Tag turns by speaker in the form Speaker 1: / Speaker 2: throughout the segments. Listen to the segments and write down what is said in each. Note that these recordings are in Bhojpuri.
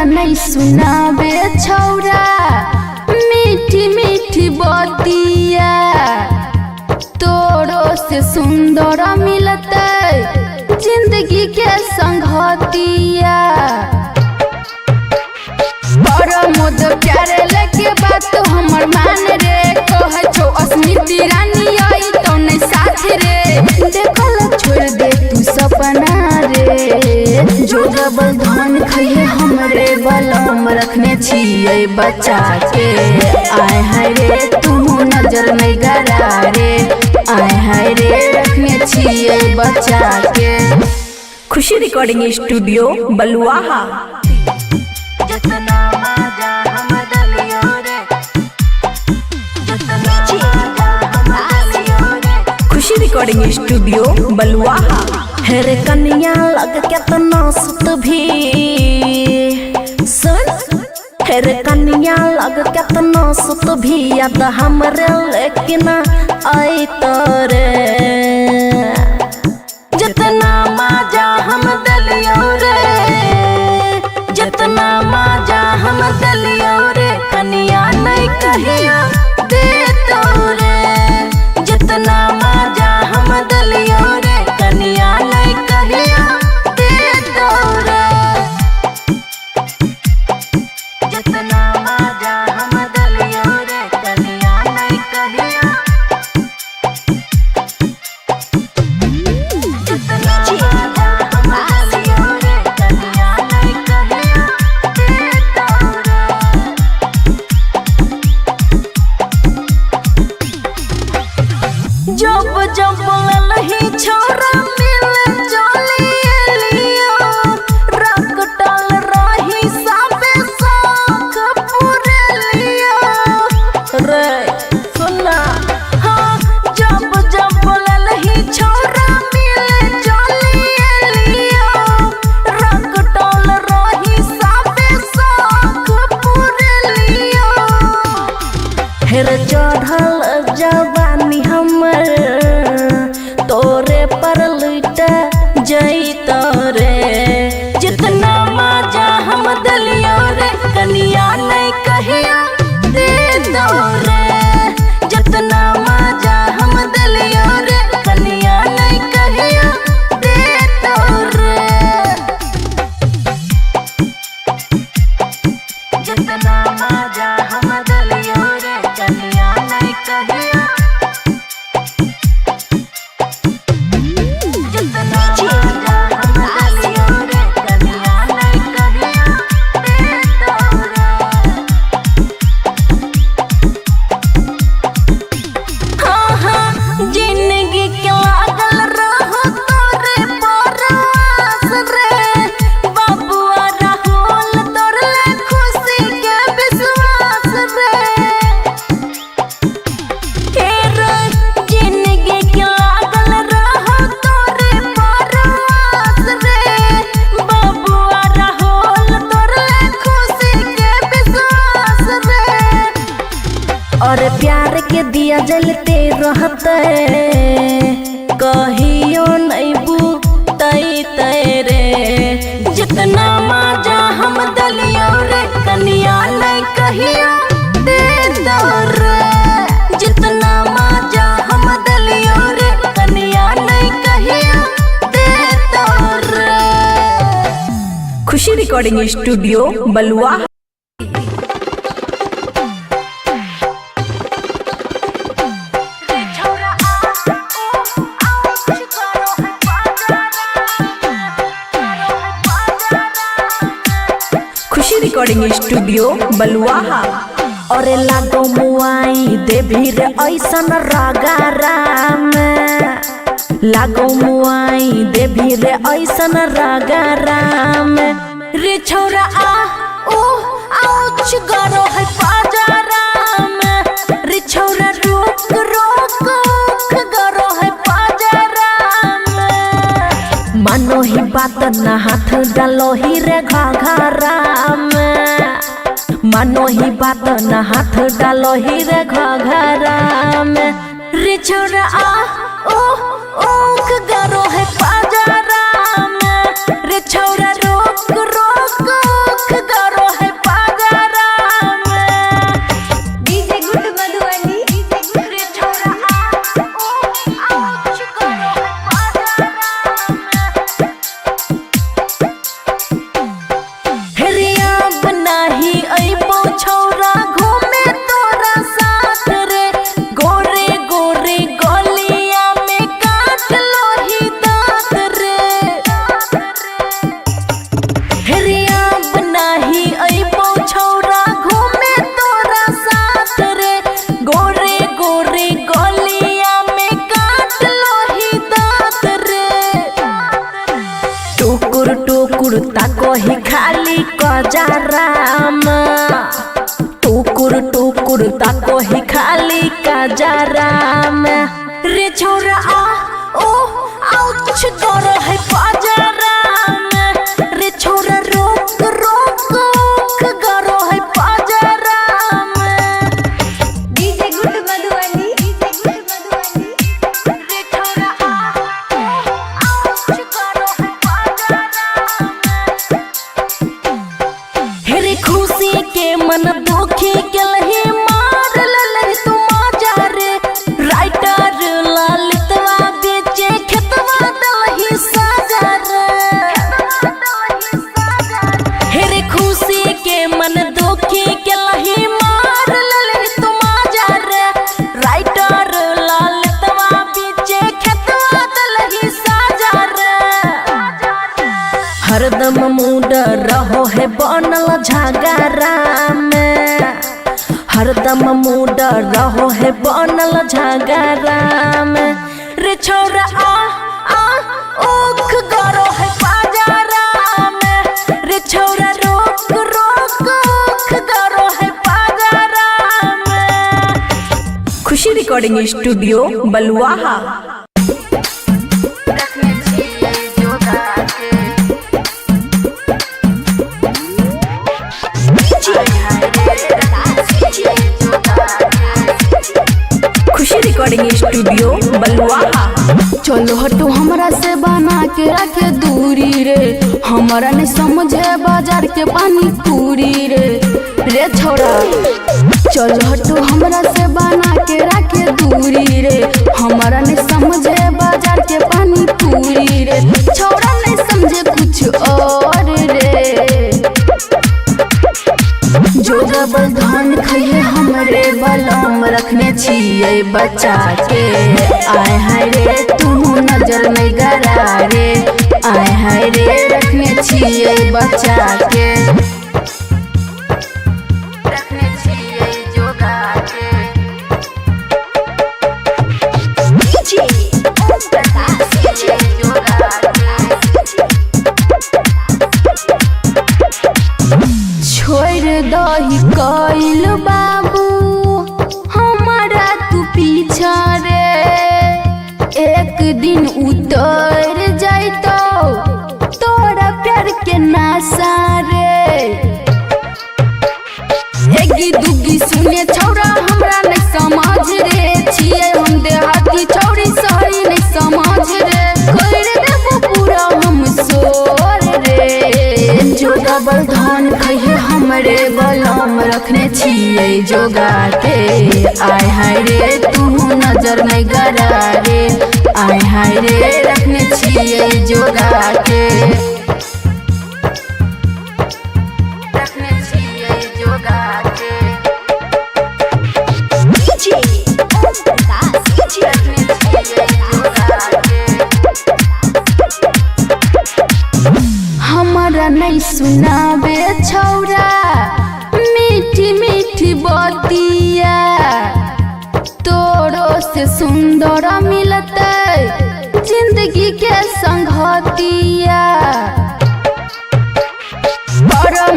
Speaker 1: नहीं सुनाबे छौरा मीठी मीठी बतिया तोरो से सुंदर मिलते जिंदगी के संगतिया मोद प्यारे लेके बात हमर मान रे कह छो अस्मिती रानी आई तो नहीं साथ रे देखल छोड़ दे तू सपना रे जो डबल धन खइए हमरे बलम रखने छिए बच्चा के आए हाय रे तू नजर नहीं गरा रे आए हाय रे रखने छिए बच्चा के।
Speaker 2: खुशी रिकॉर्डिंग स्टूडियो बलुआहा। खुशी रिकॉर्डिंग स्टूडियो बलुआहा। हेरे कन्या लग केतना सुत भी सुन हेरे कन्या लग केतना सुत भी याद हमरे लेकिन आई तोरे जितना मजा हम दलियो रे जितना मजा हम दलियो रे कन्या नहीं कहिया दे तोरे जितना मजा हम दलियो रे कन्या नहीं कहिया दे तोरे जितना मजा हम दलियो रे कन्या नहीं कहिया जितना मजा हम दलियो रे कन्या नहीं कहिया दे तोरे। जब जब ललही छोरा मिले चली लियो रख डाल रही साबे साख पूरे लियो रे सुना हाँ जब जब ललही छोरा मिले चली लियो रख डाल रही साबे साख पूरे लियो हेर चढ़ल जवानी हमर तोरे पर लुट जई तोरे जितना मजा हम दलियो रे कन्या नहीं कहिया दे तोरे जितना मजा हम दलियो रे कन्या नहीं कहिया दे तोरे जितना मजा हम दलियो रे कन्या नहीं कहिया जितना मजा हम दलियो रे कन्या नहीं कहिया दे तोरे। हाँ हाँ जिंदगी के लागल रहो तोरे परवास रे बाबुआ राहुल तोरे खुशी के विश्वास रे जिंदगी के लागल रहो तोरे परवास रे बाबुआ राहुल तोरे खुशी के विश्वास रे और प्यार के दिया जलते रहते कहियो नहीं बुतई तेरे जितना मजा हम दलियो रे कन्या नहीं कहिया दे तोरे जितना मजा हम दलियो रे कन्या नहीं कहिया दे तोरे। खुशी रिकॉर्डिंग स्टूडियो बलुआहा। खुशी रिकॉर्डिंग स्टूडियो बलुआहा। और लागो मुआई देवी रे ऐसन रागाराम लागो मुआई देवी रे ऐसन रागाराम रे छोरा आ ओ आउच गरो है पाजाराम रे छोरा रोक रोक गरो है पाजाराम मानो ही बात न हाथ डालो ही रे घाघराम मानो ही बात न हाथ डालो ही रे घाघराम रे छोरा आ ओ ओख गरो है पाजाराम रे छोरा रोक रोक ओख गरो कुर्ता को ही खाली कजराम टुकुर ताको ही खाली कजराम रे छोरा आ ओ आउच करो है पजराम रे छोरा रोक रोक करो है पजराम
Speaker 1: डीजे गुड मधुबनी
Speaker 2: रे छोरा आ आउच करो है पजराम हेरे खुशी के मन दुखी के लही मार ललही तू मजा रे राइटर ललितवा बेचे खेतवा दलही साजा रे हेरे खुशी के मन दुखी के लही मार ललही तू मजा रे राइटर ललितवा बेचे खेतवा दलही साजा रे हरदम मूड रहो है बनल झगड़ा में हरदम मूड रहो है बनल झगड़ा में रे छोरा आ ओख गरो है पाजरा में रे छोरा रोक रोक ओख गरो है पाजरा में। खुशी रिकॉर्डिंग स्टूडियो बलुआहा। खुशी रिकॉर्डिंग स्टूडियो बलुआहा।
Speaker 1: चलो हटो हमरा से बना के रखे दूरी रे हमारा नहीं समझे बाजार के पानी पूरी रे रे छोरा चलो हटो हमरा से बना के रखे दूरी रे हमारा नहीं समझे बाजार के पानी पूरी रे छोरा नहीं समझे कुछ और रे जो डबल धान खाइए हमरे बलम रखने छिए बच्चा के आय हाय रे तू नजर नहीं गरा रे आय हाय रे रखने छिए बच्चा के रखने छिए जोगा के जोगा छोड़ दही कइल बाबू हमारा तू पीछा रे एक दिन उतर जाइतो तोरा प्यार के नासा रे एगी दुगी सुने छौरा हमरा नहीं समझ रे छिए हम देहाती छौरी शहरी नहीं समझ रे कर देबो पूरा हम सोर रे जो डबल धान खाइए हमरे बलम रखने छिए जोगा के आय हाय रे तू नजर नहीं गरा रे आय हाय रे रखने छिए जोगा के रखने छिए जोगा के हमारा नहीं सुनाबे छौरा मीठी मीठी बतिया तोरो से सुंदर मिलते जिंदगी के संगतिया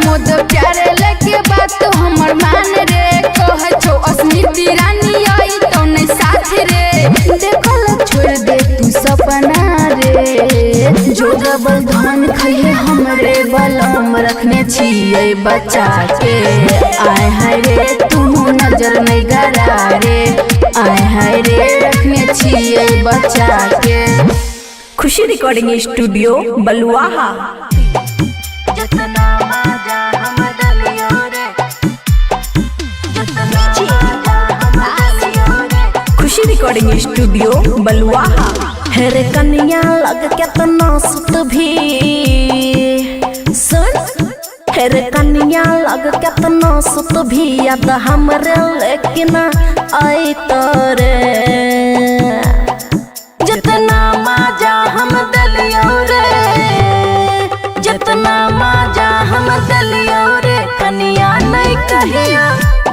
Speaker 1: मोद प्यारे लेके बात हमर मान रे कहे छो अस्मिती रानी आई तो नहीं साथ रे देखल छोड़ दे तू सपना रे जो डबल धान खाइए हमरे बलम रखने छिए बच्चा के आय हाय रे तू नजर नहीं गरा रे आय हाय रे रखने छिए बच्चा के।
Speaker 2: खुशी रिकॉर्डिंग स्टूडियो बलुआहा। खुशी रिकॉर्डिंग स्टूडियो बलुआहा। हेरे कन्या लग केतना सुत भी सुन हेरे कन्या लग केतना सुत भी याद हमरे लेकिन आई तोरे जितना मजा हम दलियो रे जितना मजा हम दलियो रे कन्या नहीं कहिया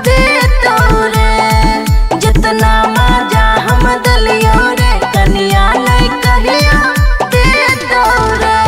Speaker 2: दे तो रे जितना मजा हम दलियो रे कन्या नहीं कहिया दे तो रे।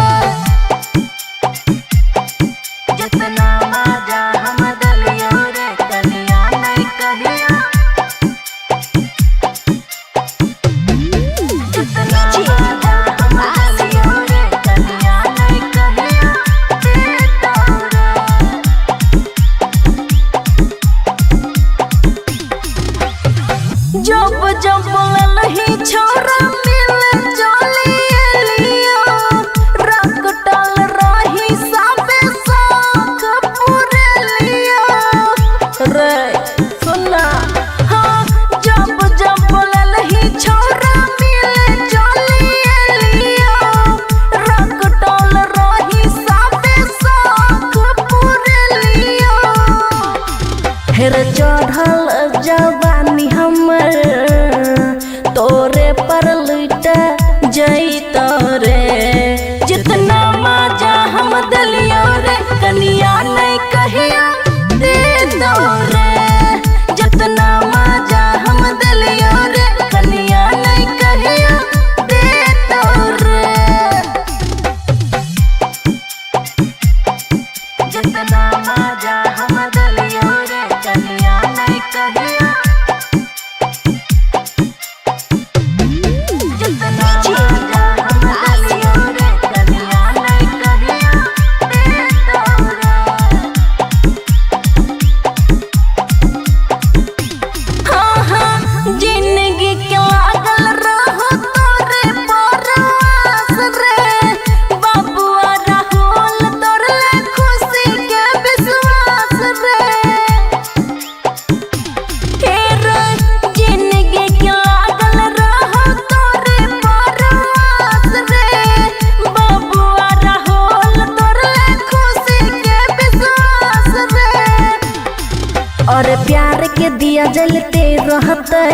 Speaker 2: जलते रहते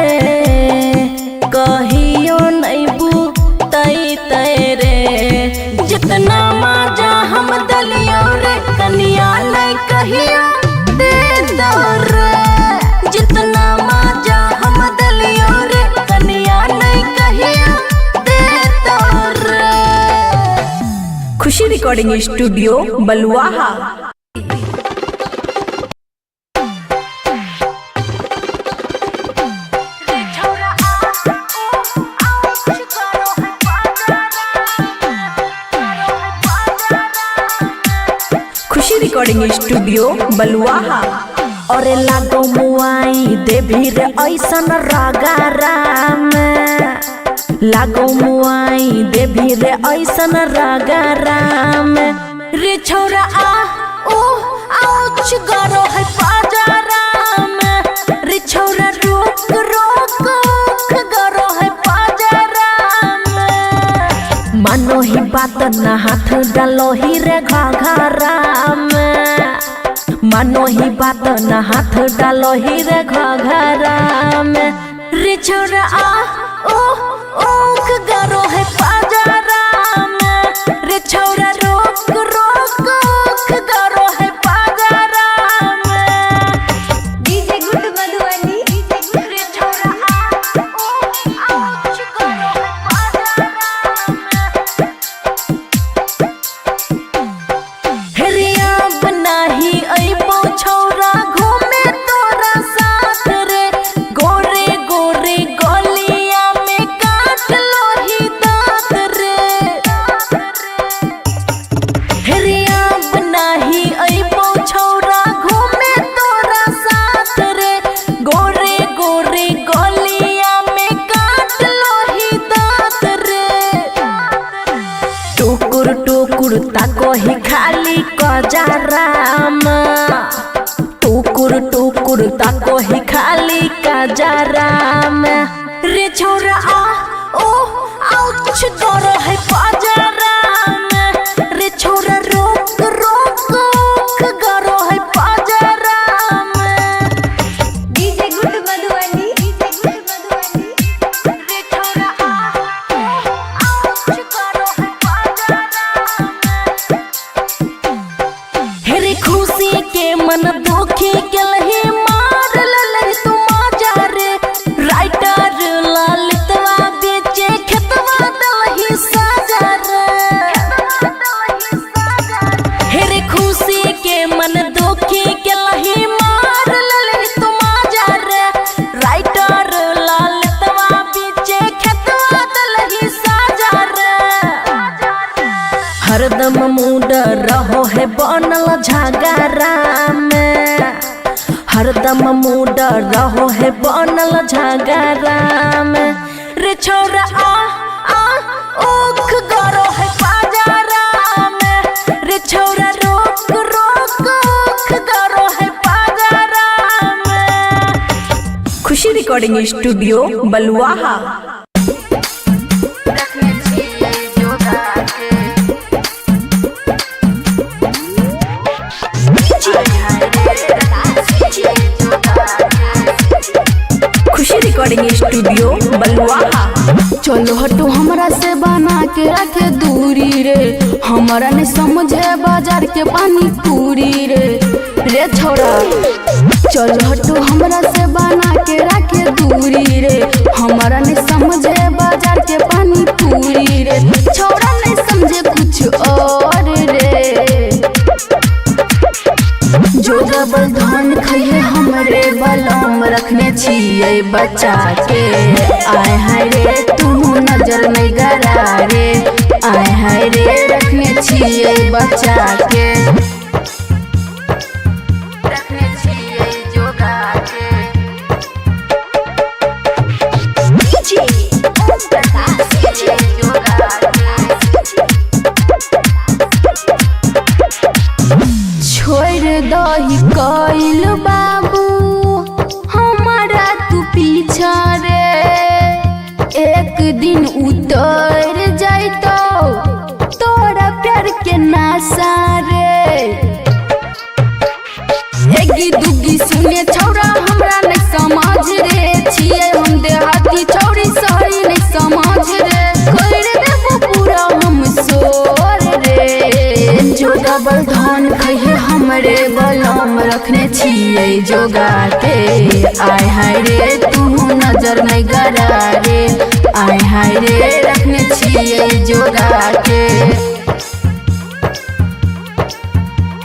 Speaker 2: कहियो नहीं बुतई तेरे जितना मजा हम दलियो रे कनिया नहीं कहियो दे दो रे जितना मजा हम दलियो रे कनिया नहीं कहियो दे दो रे।
Speaker 3: खुशी रिकॉर्डिंग स्टूडियो बलुआहा। खुशी रिकॉर्डिंग स्टूडियो बलुआहा।
Speaker 2: और लागो मुआई देवी रे ऐसन रागाराम लागो मुआई देवी रे ऐसन रागाराम रे छोरा आ ओ आउच गरो है पाजाराम रे छोरा रोक रोक गरो है पाजाराम मानो ही बात ना हाथ डालो ही रे घाघराम मानो ही बात ना हाथ डालो ही रे घाघराम रे छोरा आ ओ ओक गरो है पाजाराम रे छोरा रोक रोक गरो है पाजाराम
Speaker 1: डीजे गुड मधुबनी
Speaker 2: रे छोरा आ ओ आउच गरो है पाजाराम हेरिया बनाही अइबो छोरा घूमे तोरा साथ रे गोरे गोरे गलिया में काट लो ही दांत रे हेरिया बनाही अइबो छोरा घूमे तोरा साथ रे गोरे गोरे गलिया में काट लो ही दांत रे टुकुर टुकुर ताको ही खाली कजराम टुकुर टुकुर ताको ही खाली कजराम रे छोरा आ ओ आउच गरो है पाजाराम रे छोरा रोक रोक गरो है पाजाराम
Speaker 1: डीजे गुड मधुबनी
Speaker 2: रे छोरा आ आउच गरो है पाजाराम हेरे खुशी के मन दुखी के लही मार ललही तू मजा रे राइटर ललितवा बेचे खेतवा दलही साजा रे हेरे खुशी के मन दुखी के लही मार ललही तू मजा रे राइटर ललितवा बेचे खेतवा दलही साजा रे हरदम मूड रहो है बनल झगराम हरदम मूड रहो है बनल झगराम रे छोरा आ ओख गरो है पाजाराम रे छोरा रोक रोक ओख गरो है पाजाराम।
Speaker 3: खुशी रिकॉर्डिंग स्टूडियो बलुआहा। खुशी रिकॉर्डिंग स्टूडियो बलुआहा।
Speaker 1: चलो हटो हमरा से बना के रखे दूरी रे हमारा नहीं समझे बाजार के पानी पूरी रे छोरा चलो हटो हमरा से बना के रखे दूरी रे हमारा नहीं समझे बाजार के पानी पूरी रे छोरा नहीं समझे कुछ और रे जो डबल धन खइए हमरे बलम रखने छिए बच्चा के आय हाय रे तू नजर नहीं गरा रे आय हाय रे रखने छिए बच्चा के रखने छिए जोगा के डीजे ओम प्रकाश डीजे जोगा छोड़ दही कइल बाबू हमारा तू पीछा रे एक दिन उतर जाइतो तोरा प्यार के नासा रे जो डबल धन खइहे हमरे बलम रखने छिए जोगा के। आय हाय रे तू नजर नहीं गड़ा रे, आय हाय रे रखने छिए जोगा के,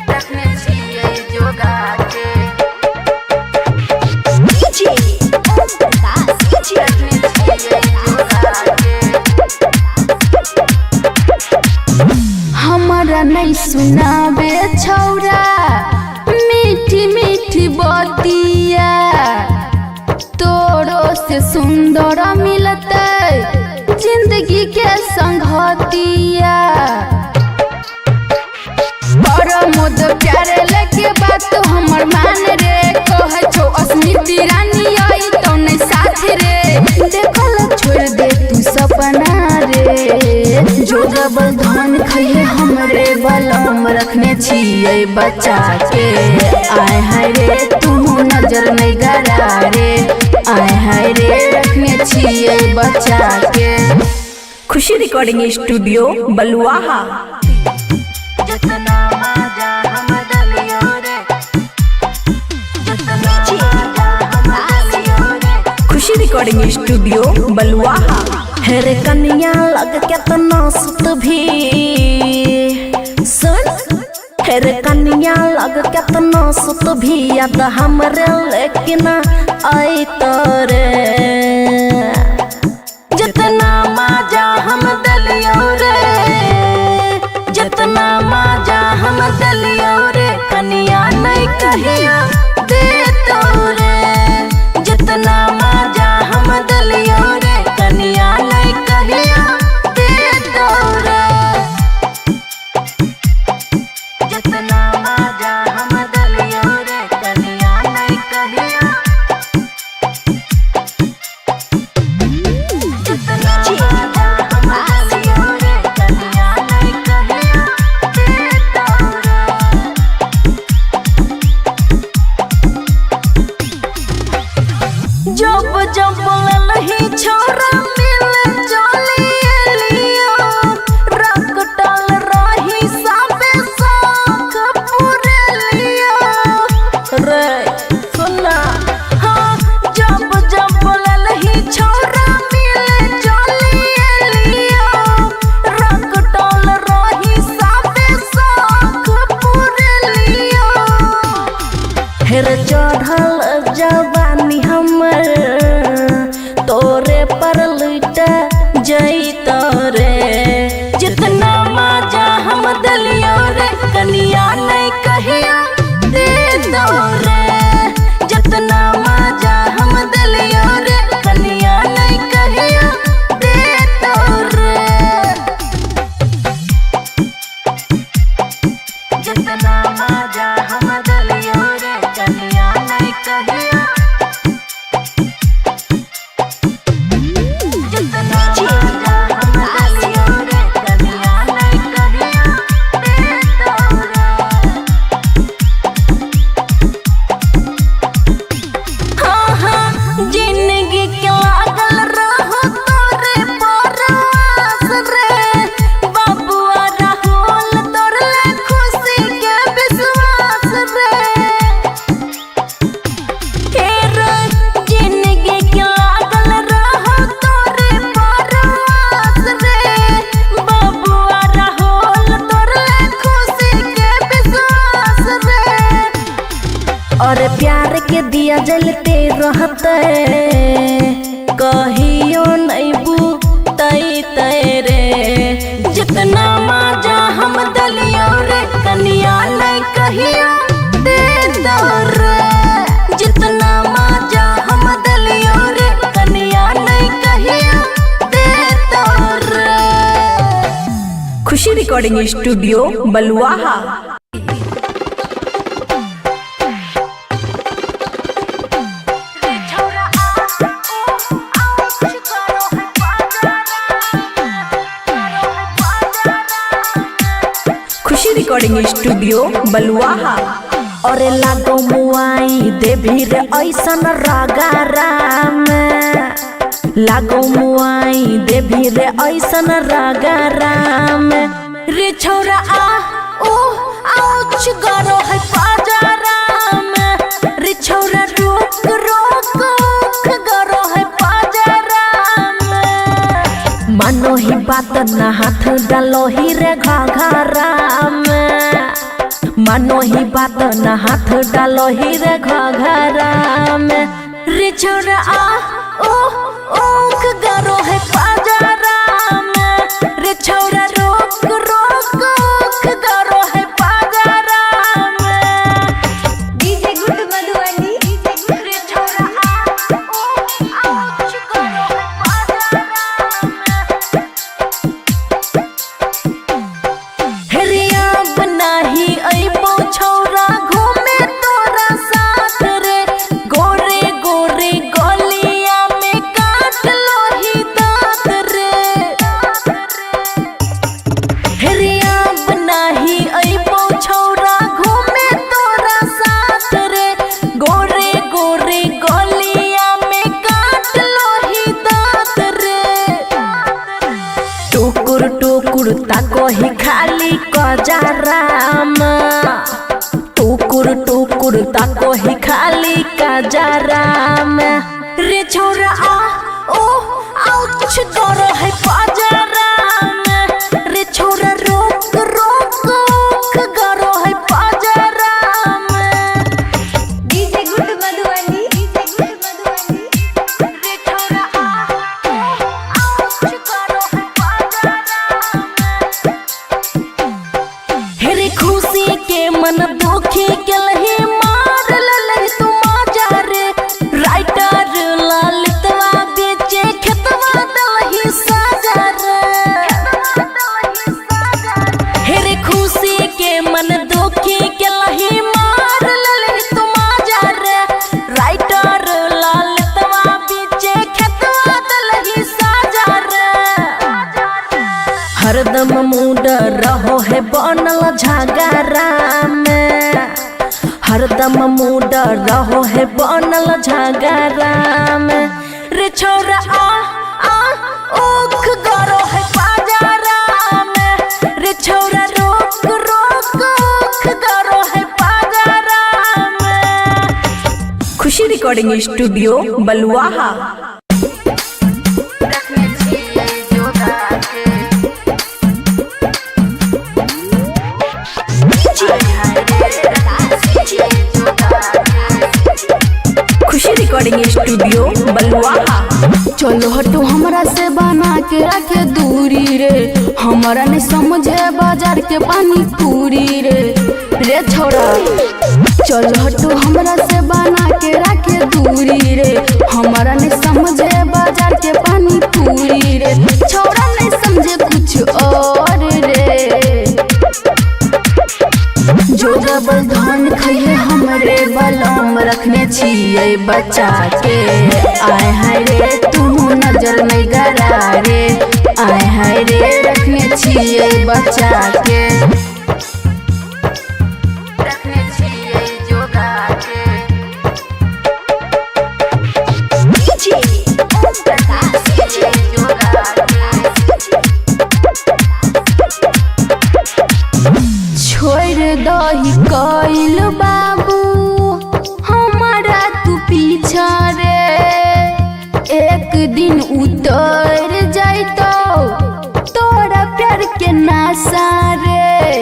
Speaker 1: रखने छिए जोगा के। हमारा नहीं सुनाबे छौरा मीठी मीठी बतिया, तोरो से सुंदर मिलते जिंदगी के संगतिया। मोद प्यारे लेके बात हमर मान रे, कह छो अस्मिती रानी आई तो नहीं साथ रे। देखल छोड़ दे तू सपना रे, जो डबल धन खइहे हमरे बलम रखने छिए बचा के। आय हाय रे तू नजर नहीं गड़ा रे, आय हाय रे रखने छिए बचा के।
Speaker 3: खुशी रिकॉर्डिंग स्टूडियो बलुआहा। खुशी रिकॉर्डिंग स्टूडियो बलुआहा।
Speaker 2: हेरे कन्या लग केतना सुत भी सुन, हेरे कन्या लग केतना सुत भी याद हमरे लेकिन आई तोरे। जितना मजा हम दलियो रे, जितना मजा हम दलियो रे, कन्या नहीं कहिया दे तोरे। जितना मजा हम दलियो रे, कन्या नहीं कहिया दे तोरे। जितना मजा हम दलियो रे, कन्या नहीं कहिया, जितना मजा हम दलियो रे, कन्या नहीं कहिया दे तोरे। जब जब ललही छोरा मिले चलिए लियो, रंग डाल रही सबे शौक पूरे लियो रे सुना। हाँ जब जब ललही छोरा मिले चलिए लियो, रंग डाल रही सबे शौक पूरे लियो। हेर चढ़ल जवानी हमर तोरे पर लुट जई तोरे। जितना मजा हम दलियो रे, कन्या नहीं कहिया दे तोरे। जितना मजा हम दलियो रे, कन्या नहीं कहिया दे तोरे। जितना मजा हम दलियो रे, कन्या नहीं कहिया, जितना मजा हम दलियो रे, कन्या नहीं कहिया दे तोरे। हाँ हाँ जिंदगी के लागल रहो तोरे परवास रे, बाबुआ राहुल तोरे खुशी के विश्वास रे। हेर जिंदगी के लागल रहो तोरे परवास रे, बाबुआ राहुल तोरे खुशी के विश्वास रे। और प्यार के दिया जलते रहते, कहियो नहीं बुतई तेरे। जितना मजा हम दलियो रे, कन्या नहीं कहिया दे तोरे। जितना मजा हम दलियो रे, कन्या नहीं कहिया दे तोरे।
Speaker 3: खुशी रिकॉर्डिंग स्टूडियो बलुआहा। खुशी रिकॉर्डिंग स्टूडियो बलुआहा।
Speaker 2: और लागो मुआई देवी रे ऐसन रागारा में, लागो मुआई देवी रे ऐसन रागारा में। रे छोरा आ ओ आउच गरो है पाजरा में रे छौरा रोक रोक गरो है पाजरा में मानो ही बात ना हाथ डालो ही रे घाघरा में मानो ही बात ना हाथ डालो ही रे घाघरा में रे छौरा ओ गरो है पाजरा में रे छौरा रोक रोक गरो है पाजरा में
Speaker 1: डीजे गुड मधुबनी
Speaker 2: रे छौरा आउच गरो है पाजरा में रे अब नाही अइबो छौरा घूमे तोरा साथ रे गोरे गोरे गलिया में काट लोही दांत रे रे अब नाही अइबो छौरा घूमे तोरा साथ रे गोरे गोरे गलिया में काट लोही दांत रे टुकुर टुकुर ताको ही खाली कजराम टुकुर टुकुर ताको ही खाली कजराम रे छौरा ओ आउच गरो है पाजराम रे छौरा रोक रोक गरो है पाजराम
Speaker 1: डीजे गुड मधुबनी
Speaker 2: रे छौरा आउच गरो है पाजराम हेरे खुशी के मन दुखी के लही मार ललही तू माजा रे राइटर ललितवा बेचे खेतवा दलही साजा रे हेरे खुशी के मन दुखी के लही मार ललही तू माजा रे राइटर ललितवा बेचे खेतवा दलही साजा रे हरदम मूड रहो है बनल झगड़ा में हरदम मूड रहो है बनल झगड़ा में रे छौरा ओख गरो है पाजरा में रे छौरा रोक रोक गरो है पाजरा में
Speaker 3: खुशी रिकॉर्डिंग स्टूडियो बलुआहा।
Speaker 1: रखने छिए जोगा के
Speaker 3: खुशी रिकॉर्डिंग स्टूडियो बलुआहा।
Speaker 1: चलो हटो हमरा से बना के रखे दूरी रे हमारा नहीं समझे बाजार के पानी पूरी रे छोरा चलो हटो हमरा से बना के रखे दूरी रे हमारा नहीं समझे बाजार के पानी पूरी रे छोरा नहीं समझे कुछ और रे जो डबल धन खइए हमरे बलम रखने छिए बच्चा के आय हाय रे तू नजर नहीं गरा रे आय हाय रे रखने छिए बच्चा के रखने छिए जोगा के जोगा छोड़ दही कइल बाबू हमारा तू पीछा रे एक दिन उतर जाइतो तोरा प्यार के नासा रे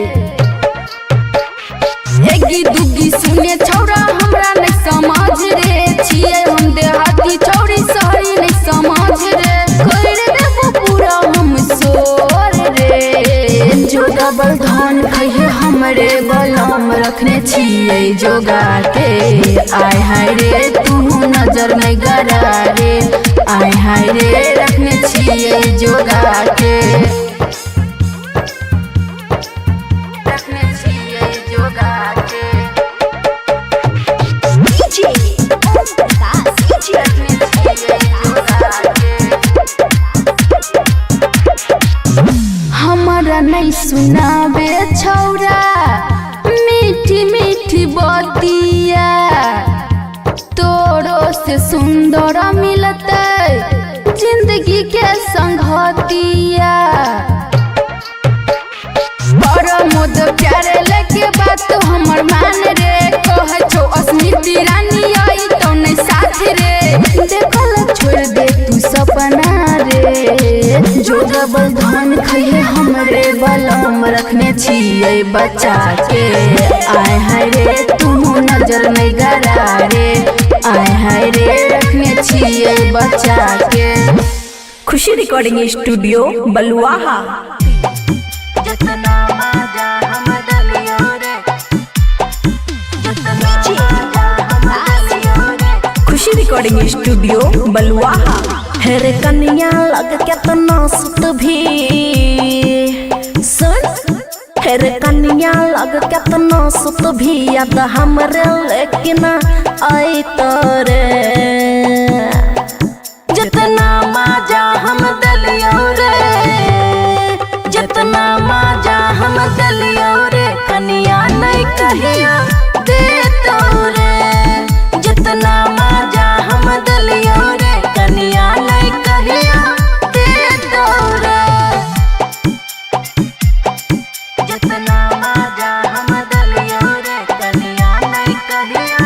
Speaker 1: एगी दुगी सुने छौरा हमरा नहीं समझ रे छिए हम देहाती छौरी शहरी नहीं समझ रे कर देबो पूरा हम सोर रे जो डबल धन खइए हमरे बलम रखने छिए जोगा के आय हाय रे तू नजर नहीं गरा रे आय हाय रे रखने छिए जोगा के रखने छिए जोगा के हमारा नहीं सुनाबे छौरा मीठी मीठी बतिया तोरो से सुंदर मिलते जिंदगी के संगतिया पर मोद प्यारे हमर मान रे कह छो अस्मिती रानी आई तो नहीं साथ रे देखल छोड़ दे तू सपना रे जो डबल धन खइले हमरे बलम रखने छिए बचा के आय हाय रे तू नजर नहीं गरा रे आय हाय रे रखने छिए बचा के।
Speaker 3: खुशी रिकॉर्डिंग स्टूडियो बलुआहा।
Speaker 2: जितना मजा हम दलियो रे जितना मजा हम दलियो रे।
Speaker 3: खुशी रिकॉर्डिंग स्टूडियो बलुआहा। हेरे कन्या लग केतना सुत भी सुन हेरे कन्या लग केतना सुत भी याद हमरे लेकिन आई तोरे
Speaker 2: जितना मजा हम दलियो रे जितना मजा हम दलियो रे कन्या नहीं कहिया दे तो रे जितना मजा हम दलियो रे कन्या नहीं कहिया दे तो रे जितना मजा हम दलियो रे कन्या नहीं कहिया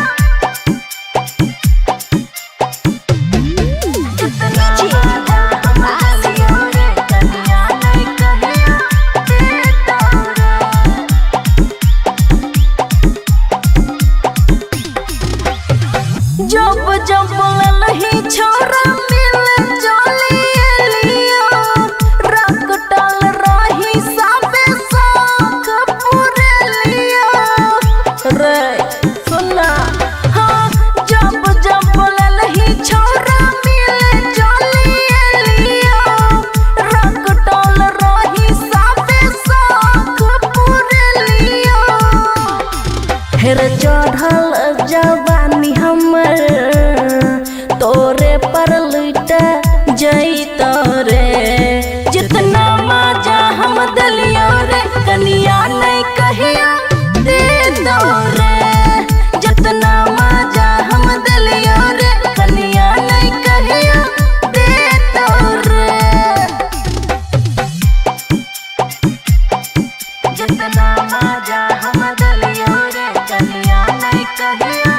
Speaker 2: जितना मजा हम दलियो रे कन्या नहीं कहिया दे तो रे जब जब ललही छोरा मिले चलिए लियो रंग डाल रही सबे शौक पूरे लियो रे सुना हाँ जब जब ललही छोरा मिले चलिए लियो रंग डाल रही सबे शौक पूरे लियो
Speaker 3: हेर चढ़ल जवानी हमर तोरे पर लुट जई तोरे
Speaker 2: जितना मजा हम दलियो रे कन्या नहीं कहिया दे दो रे जितना मजा हम दलियो रे कन्या नहीं कहिया दे दो रे जितना मजा हम दलियो रे कन्या नहीं कहिया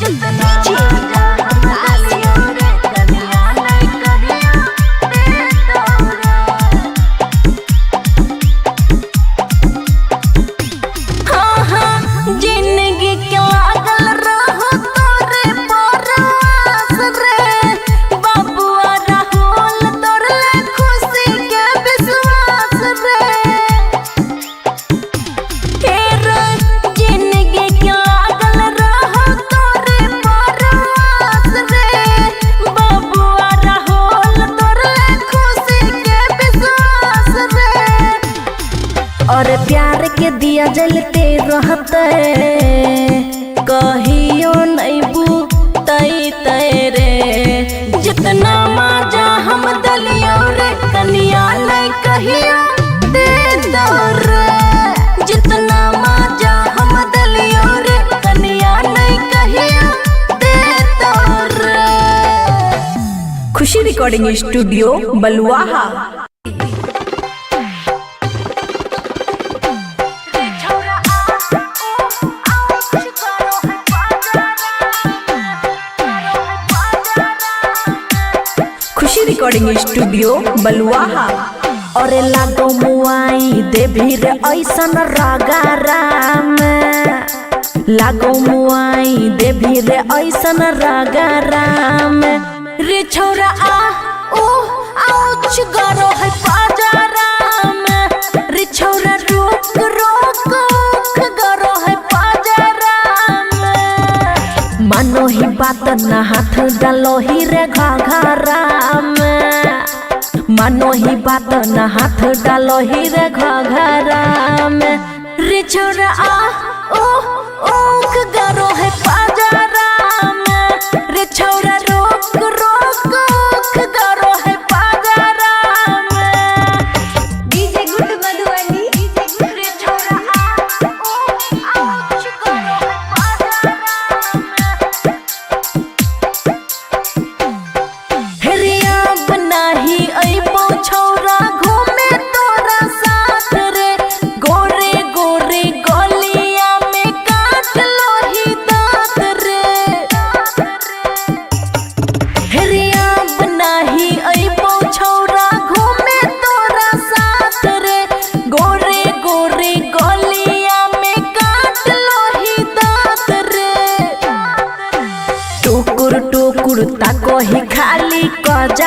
Speaker 2: जितना मजा हम दलियो रे कन्या नहीं कहिया दे दो रे हाँ हाँ जिंदगी के लागल रहो तोरे परवास रे बाबुआ राहुल तोरे खुशी के विश्वास रे जिंदगी के लागल रहो तोरे परवास रे बाबुआ राहुल तोरे खुशी के विश्वास रे
Speaker 3: और प्यार के दिया जलते रहते कहियो नहीं बुतई तेरे
Speaker 2: जितना मजा हम दलियो रे कन्या नहीं कहिया दे दो रे जितना मजा हम दलियो रे कन्या नहीं कहिया दे दो रे।
Speaker 3: खुशी रिकॉर्डिंग स्टूडियो बलुआहा। खुशी रिकॉर्डिंग स्टूडियो बलुआहा। और लागो मुआई देवी रे ऐसन रागाराम लागो मुआई देवी रे ऐसन रागाराम
Speaker 2: रे छोरा आ ओ आउच गरो है पाजाराम रे छोरा रोक रोक ओख गरो है पाजाराम
Speaker 3: मानो ही बात ना हाथ डालो ही रे घाघराम मानो ही बात ना हाथ डालो ही रे घाघराम
Speaker 2: रे छोरा आ ओ ओख गरो है पाजाराम रे छोरा रोक रोक ओख गरो है पाजाराम
Speaker 1: डीजे गुड मधुबनी
Speaker 2: रे छोरा आ ओ आउच गरो है पाजाराम
Speaker 3: हेरिया बनाही अइबो छौरा घूमे तोरा साथ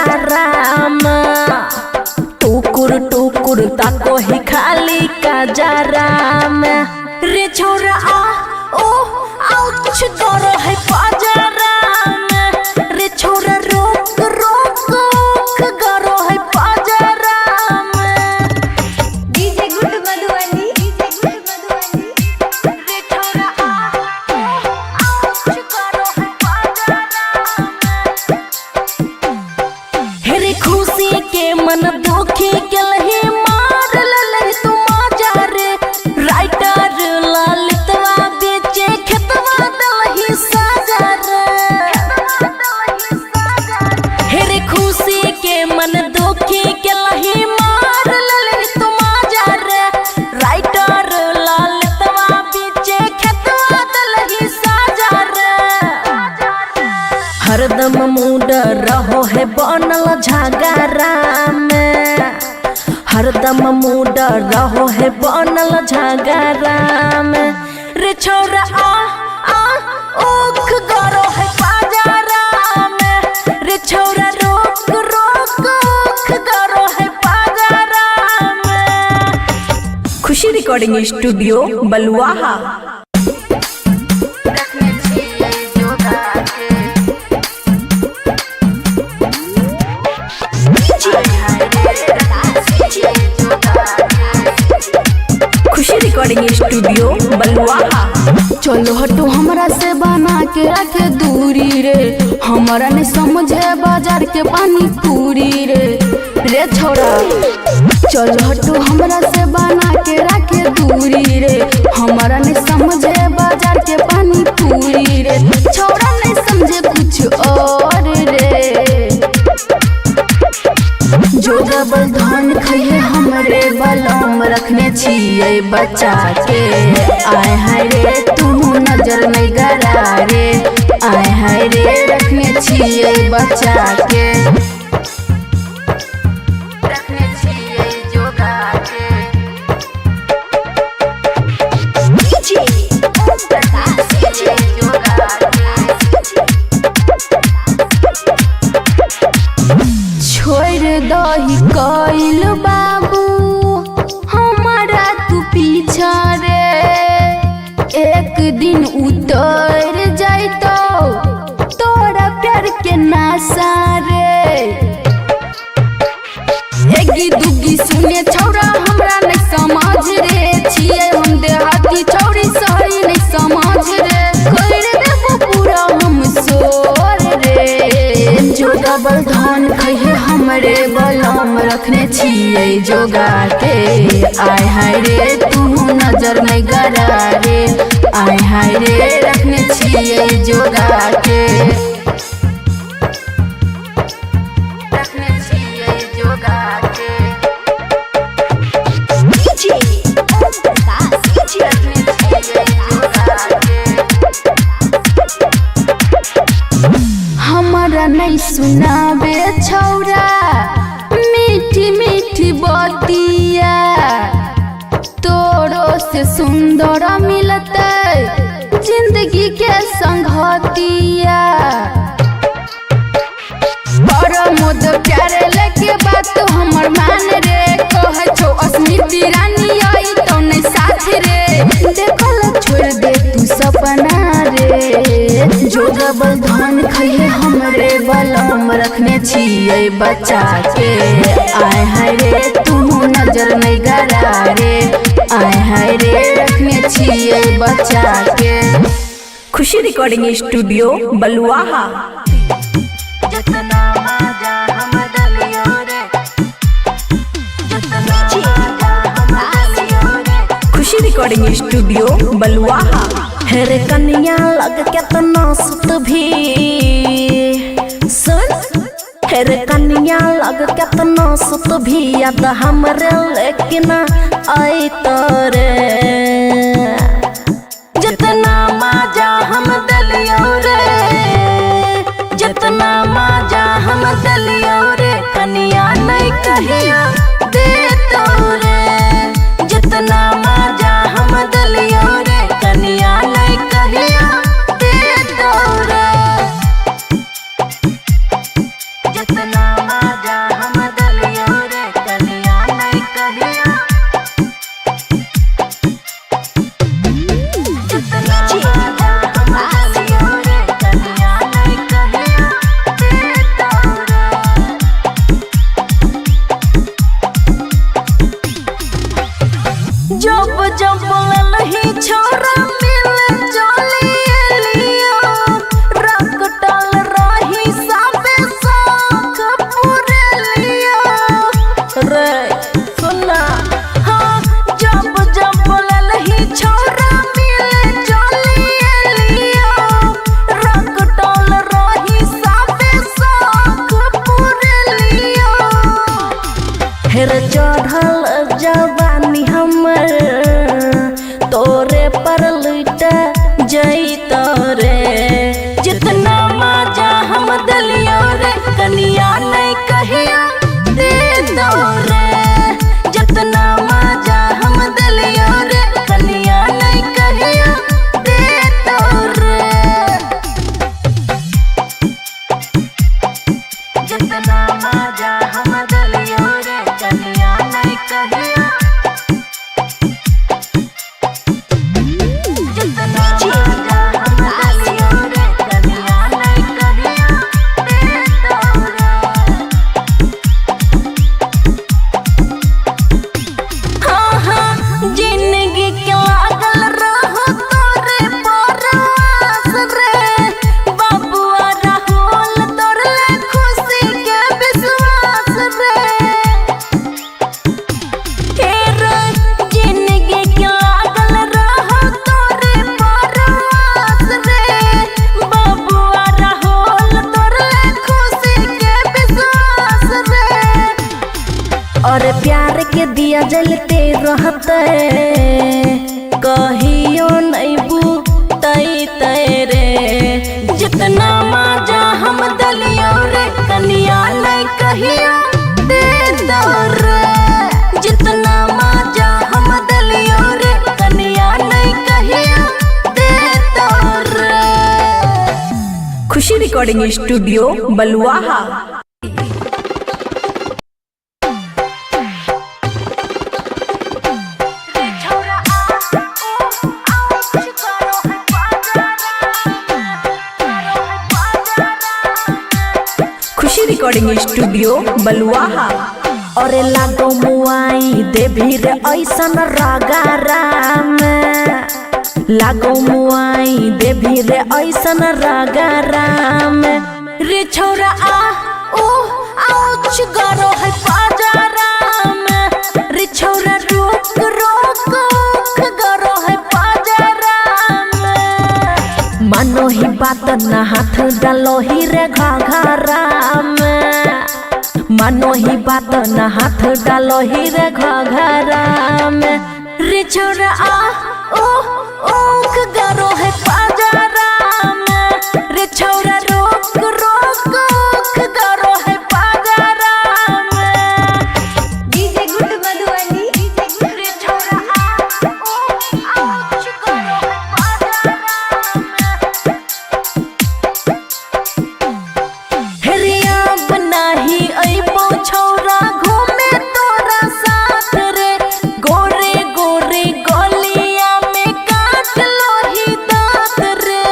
Speaker 3: बाजारा में टुकुर टुकुर ताको ही खाली काजरा में रे छोरा आ ओ आउच डरो है बाजारा में रे छोरा रोक रोक गरो है बाजारा में
Speaker 2: डीजे गुड मधुबनी
Speaker 3: रे छोरा आ आउच गरो है बाजारा में हेरे खुशी के मन दुखी के लही मार ललही तू माजा रे राइटर ललितवा बेचे खेतवा दलही साजा रे हेरे खुशी के मन दुखी के लही मार ललही तू माजा रे राइटर ललितवा बेचे खेतवा दलही साजा रे हरदम मूड रहो है बनल झगड़ा में हरदम मूड रहो है बनल झगड़ा में रे छोरा आ ओख गरो है बाजारा में रे छोरा रोक रोक ओख गरो है बाजारा में खुशी रिकॉर्डिंग स्टूडियो बलुआहा
Speaker 1: रखने छियै जोगा के
Speaker 3: खुशी रिकॉर्डिंग स्टूडियो बलुआहा
Speaker 1: चलो हटो हमरा से बना के रखे दूरी रे हमारा नहीं समझे बाजार के पानी पूरी रे छोरा चलो हटो हमरा से बना के रखे दूरी रे हमारा नहीं समझे बाजार के पानी पूरी रे छोरा नहीं समझे कुछ और रे जो डबल धान खइए हमरे बलम रखने छियै बच्चा के आय हाय रे तू नजर नहीं गरा रे आय हाय रे रखने छियै बच्चा के रखने छियै जोगा के छोड़ दही कइल बाबू हमारा तू पीछा रे एक दिन उतर जाइतो तोरा प्यार के नासा रे एगी दुगी सुने छौरा हमरा नहीं समझ रे छियै हम देहाती छौरी सही नहीं समझ रे कर देबो पूरा हम सोर रे जो डबल धान खइए हमरे बलम रखने छियै जोगा के आय हाय रे तू नजर नहीं गरा रे आय हाय रे रखने छियै जोगा के रखने छियै जोगा के हमारा नहीं सुनाबे छौरा मीठी मीठी बतिया तोरो से सुंदर मिलते जिंदगी के संगतिया प्रमोद प्यारे लेके बात हमर मान रे कहे छो अस्मिती रानी आई तो नहीं साथ रे देखल छोड़ दे तू सपना रे जो डबल धान खइए हमरे बलम रखने छियै बच्चा के आय हाय रे तू नजर नहीं गरा रे आय हाय रे रखने छियै बच्चा के
Speaker 3: खुशी रिकॉर्डिंग स्टूडियो बलुआहा
Speaker 2: जितना मजा हम दलियो रे जितना मजा हम दलियो रे
Speaker 3: खुशी रिकॉर्डिंग स्टूडियो बलुआहा हेरे कन्या लग केतना सुत भी सुन हेरे कन्या लग केतना सुत भी याद हमरे लेकिन आई तोरे
Speaker 2: जितना मजा हम दलियो रे जितना मजा हम दलियो रे कन्या नहीं कहिया दे तो रे जितना मजा हम दलियो रे कन्या नहीं कहिया दे तो रे जितना
Speaker 3: ढेर चढ़ल जवानी हमर तोरे पर लुट जैत रे।
Speaker 2: जितना मजा हम दलियो रे कनिया नहीं कहिया दे दो रे। जितना मजा हम दलियो रे कनिया नहीं कहिया दे दो रे। जितना मजा हम दलियो रे कनिया नहीं कहिया। जितना मजा हम दलियो रे कनिया नहीं कहिया दे दो रे। हाँ हाँ जिंदगी के लागल रहो तोरे परवास रे। बाबुआ राहुल तोरे खुशी के विश्वास रे। जिंदगी के लागल रहो तोरे परवास रे। बाबुआ राहुल तोरे खुशी के विश्वास रे।
Speaker 3: और प्यार के दिया जलते रहते कहियो नहीं बुतई रे।
Speaker 2: जितना मजा हम दलियो रे कनिया नहीं कहिया दे दो रे। जितना मजा हम दलियो रे कनिया नहीं कहिया दे दो रे।
Speaker 3: खुशी रिकॉर्डिंग स्टूडियो बलुआहा। खुशी रिकॉर्डिंग स्टूडियो बलुआहा। और लागो मुआई देवी रे ऐसन रगारा में। लागो मुआई देवी रे ऐसन रगारा में।
Speaker 2: रे छोरा आउच गरो है पाजारा में। रे छोरा रोक रोक गरो है पाजारा में।
Speaker 3: मानो ही बात न हाथ डालो ही रे घाघरा में। मानो ही बात न हाथ डालो ही रे घाघरा में।
Speaker 2: रे छोरा ओख गरो है पाजारा में। रे छोरा रोक रोक गरो है पाजारा में। DJ good Madhubani. रे छोरा आउच गरो है पाजारा में।
Speaker 3: हेरिया बनाही अइबो छौरा घूमे तोरा साथ रे। गोरे गोरे गलिया में काट लो ही दांत रे।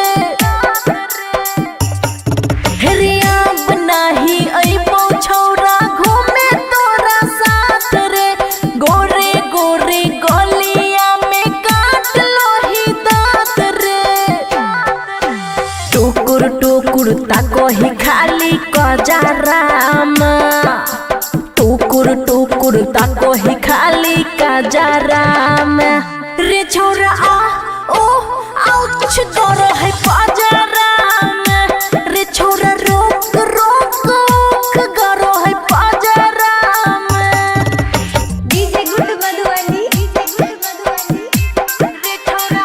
Speaker 3: हेरिया बनाही अइबो छौरा घूमे तोरा साथ रे। गोरे गोरे गलिया में काट लो ही दांत रे। टुकुर टुकुर ताको ही खाली कजराम। टुकुर टुकुर ताको ही खाली कजराम।
Speaker 2: रे छोरा आउच गरो है पाजारा में। रे छोरा रोक रोक गरो है पाजारा में। DJ good Madhubani. रे छोरा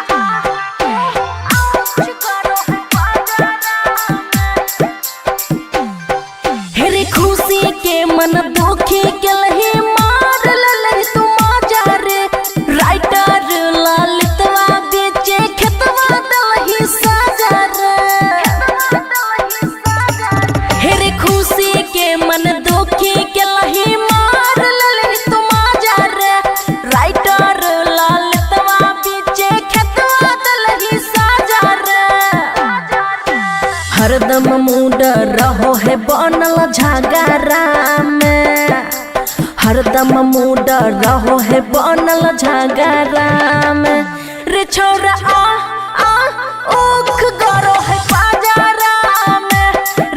Speaker 2: आउच गरो है पाजारा में।
Speaker 3: हेरे खुशी के मन दुखी के लही मार ललही तू मजा रे। राइटर ललितवा बेचे खेतवा दलही साजा रे। हेरे खुशी के मन दुखी के लही मार ललही तू मजा रे। राइटर ललितवा बेचे खेतवा दलही साजा रे। हरदम मूड रहो है बनल झगड़ा में। हरदम मूड रहो है बनल झगड़ा में।
Speaker 2: रे छोरा ओख गरो है पाजारा में।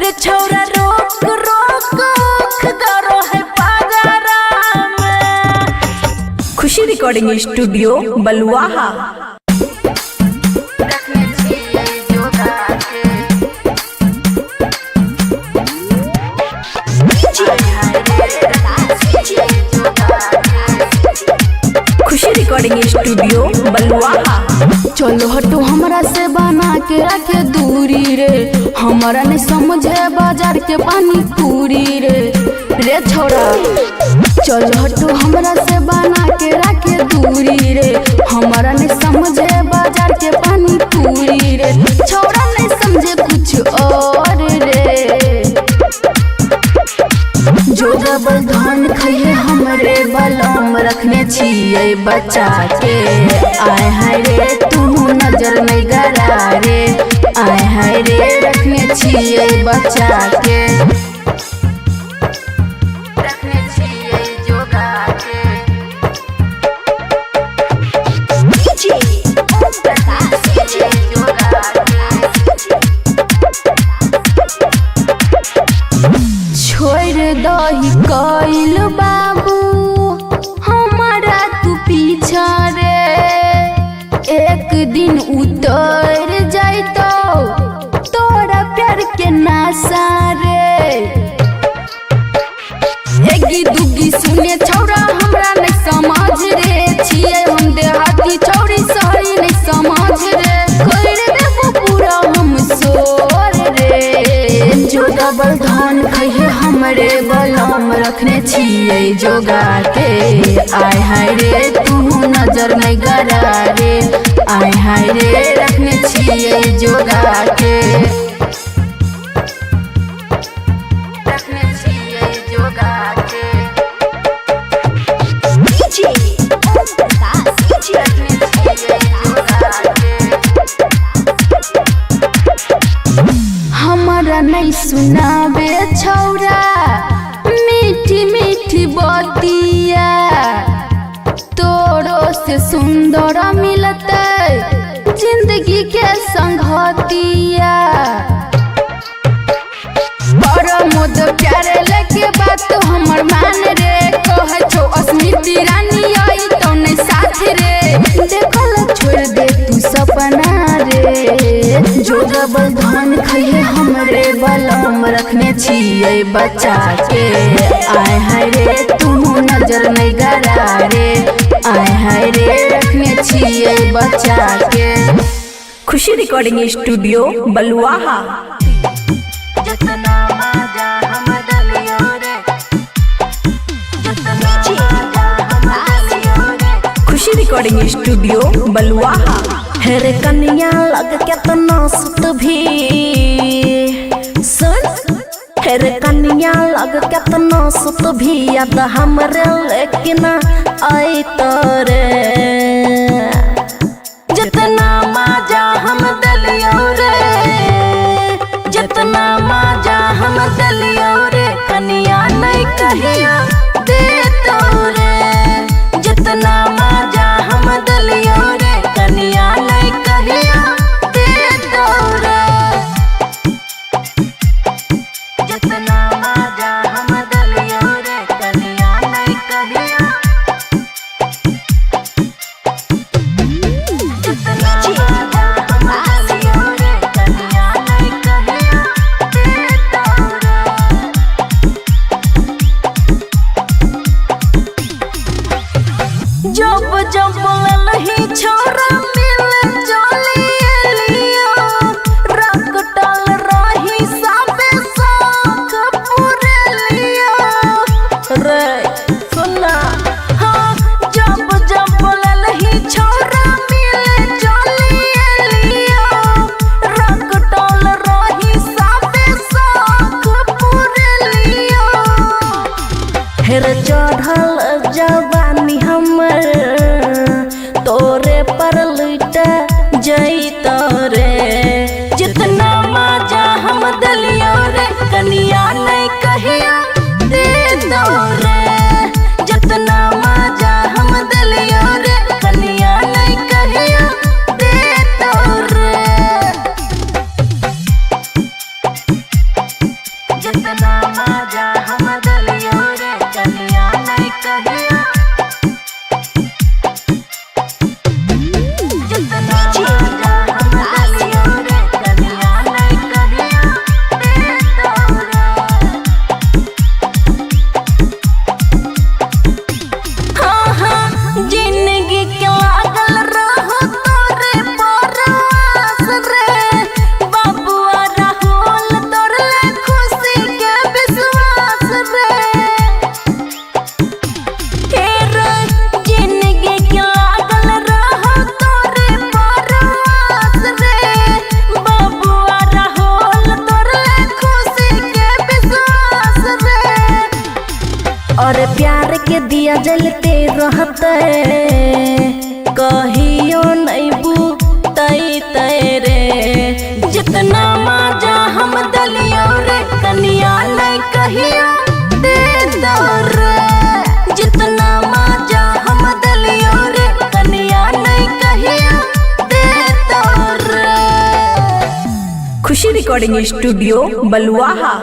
Speaker 2: रे छोरा रोक रोक गरो है पाजारा में।
Speaker 3: खुशी रिकॉर्डिंग स्टूडियो बलुआहा।
Speaker 1: DJ
Speaker 3: रिकॉर्डिंग स्टूडियो बलुआहा।
Speaker 1: चलो हटो हमरा से बना के रखे दूरी रे, हमारा नहीं समझे बाजार के पानी पूरी रे छोरा। चलो हटो हमरा से बना के रखे दूरी रे, हमारा नहीं समझे बाजार के पानी पूरी रे। छोरा नहीं समझे कुछ और रे, जो डबल धन खइए हमरे बलम रखने छिए बचा के। आय हाय रे तू नजर नहीं गरा रे, आय हाय रे रखने छिए बचा के, रखने छिए जोगा के। छोड़ दही कइल बाबू हमारा तू पीछा रे, एक दिन उतर जाइतो तोरा प्यार के नासा रे। एगी दुगी सुने छौरा हमरा नहीं समझ रे, छिए हम देहाती छौरी शहरी नहीं समझ रे। कर देबो पूरा हम सोर रे, जो डबल धन खइए हमरे बलम रखने छिए जोगा के। आय हाय रे तू नजर नहीं गरा रे, आय हाय रे रखने छिए जोगा के, रखने छिए जोगा के। हमारा नहीं सुनाबे छौरा मीठी मीठी बतिया, तोरो से सुंदर मिलते जिंदगी के संगतिया। मोद प्यारे लेके बात हमर मान रे, कहे छो अस्मिती रानी आई तो नहीं साथ रे। देखल छोड़ दे तू सपना रे, जो डबल धन खइए हमरे बलम रखने छिए बचा के। आय हाय रे तू नजर नहीं गरा रे, आय हाय रे रखने छिए बचा के।
Speaker 3: खुशी रिकॉर्डिंग स्टूडियो बलुआहा। खुशी रिकॉर्डिंग स्टूडियो बलुआहा। हेरे कन्या लग केतना सुत भी सुन, हेरे कन्या लग केतना सुत भी याद हमरे लेकिन आई तोरे। जितना मजा हम दलियो रे, जितना मजा हम दलियो रे, कन्या नहीं कहिया दे तो रे। जितना मजा हम दलियो रे, कन्या नहीं कहिया दे तो रे। जितना मजा हम दलियो रे, कन्या नहीं कहिया, जितना मजा हम दलियो रे, कन्या नहीं कहिया दे तो रे। जब जब लही छोरा मिले चलिए लिया, रंग डाल रही साबे साख पूरे लिया रे सुना। हाँ जब जब लही छोरा मिले चलिए लिया, रंग डाल रही साबे साख पूरे लिया। हेर चढ़ल जवानी हमर तोरे पर लुट जैत रे। जितना मजा हम दलियो रे, कन्या नहीं कहिया दे दो रे। जितना मजा हम दलियो रे, कन्या नहीं कहिया दे दो रे। जितना मजा हम दलियो रे, कन्या नहीं कहिया, जितना मजा और प्यार के दिया जलते रहते कहियो नहीं बुतई तेरे।
Speaker 2: जितना मजा हम दलियो रे कनिया नहीं कहियो दे दो रे। जितना मजा हम दलियो रे कनिया नहीं कहियो दे दो रे।
Speaker 3: खुशी रिकॉर्डिंग स्टूडियो बलुआहा।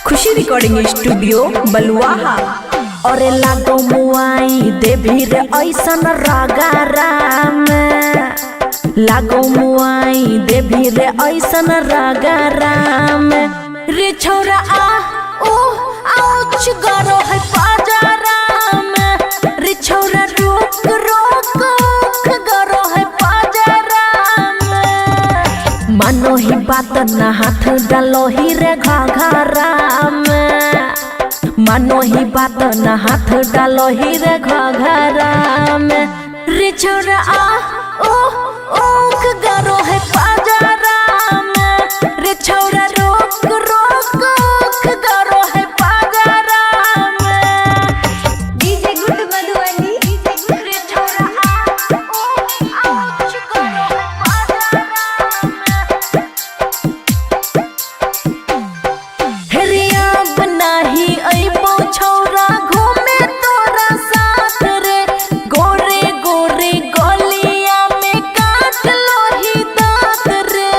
Speaker 3: खुशी रिकॉर्डिंग स्टूडियो बलुआहा। और लागो मुआई देवी रे ऐसन रगारा में, लागो मुआई देवी रे ऐसन रगारा में।
Speaker 2: रे छोरा आ ओ आउच गरो है बाजारा में। रे छोरा रोक रोक गरो है बाजारा में।
Speaker 3: मानो ही बात ना हाथ डालो ही रे घाघरा में, मानो ही बात ना हाथ डालो ही रे घाघरा में।
Speaker 2: रे छोरा आ ओ ओख गरो है बाजारा में। रे छोरा रोक रोक गरो है बाजारा में।
Speaker 1: DJ good Madhubani.
Speaker 2: रे छोरा आ ओ आउच गरो है बाजारा में।
Speaker 3: हेरिया बनाही अइबो छौरा घूमे तोरा साथ रे। गोरे गोरे गलिया में काट लो ही दांत रे।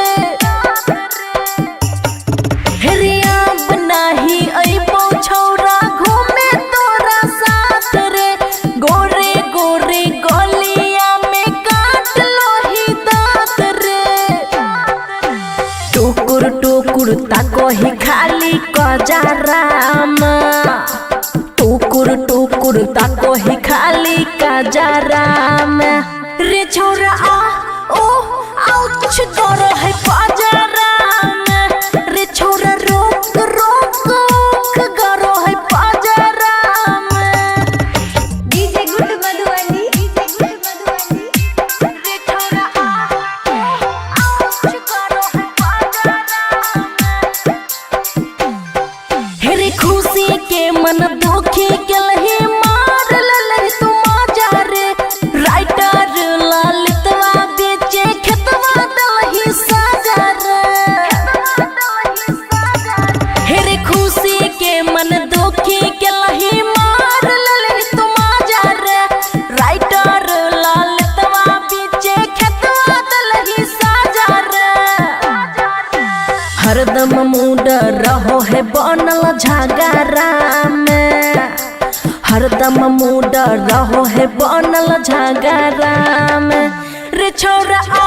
Speaker 3: हेरिया बनाही अइबो छौरा घूमे तोरा साथ रे। गोरे गोरे गलिया में काट लो ही दांत रे। टुकुर टुकुर ताको ही खाली कजाराम, टुकुर टुकुर ताको ही खाली कजाराम।
Speaker 2: रे छोरा आ ओ आउच गरो है बाजारा में। रे छोरा रोक रोक गरो है बाजारा में।
Speaker 1: DJ good Madhubani.
Speaker 2: रे छोरा आ ओ आउच गरो है बाजारा में।
Speaker 3: हेरे खुशी के मन दुखी केलही मार ललही तू माजा रे। राइटर ललितवा बेचे खेतवा दलही साजा रे। हेरे खुशी के मन दुखी केलही मार ललही तू माजा रे। राइटर ललितवा बेचे खेतवा दलही साजा रे। हरदम मूड रहो है बनल झगड़ा में, हरदम मूड रहो है बनल झगड़ा में।
Speaker 2: रे छोरा आ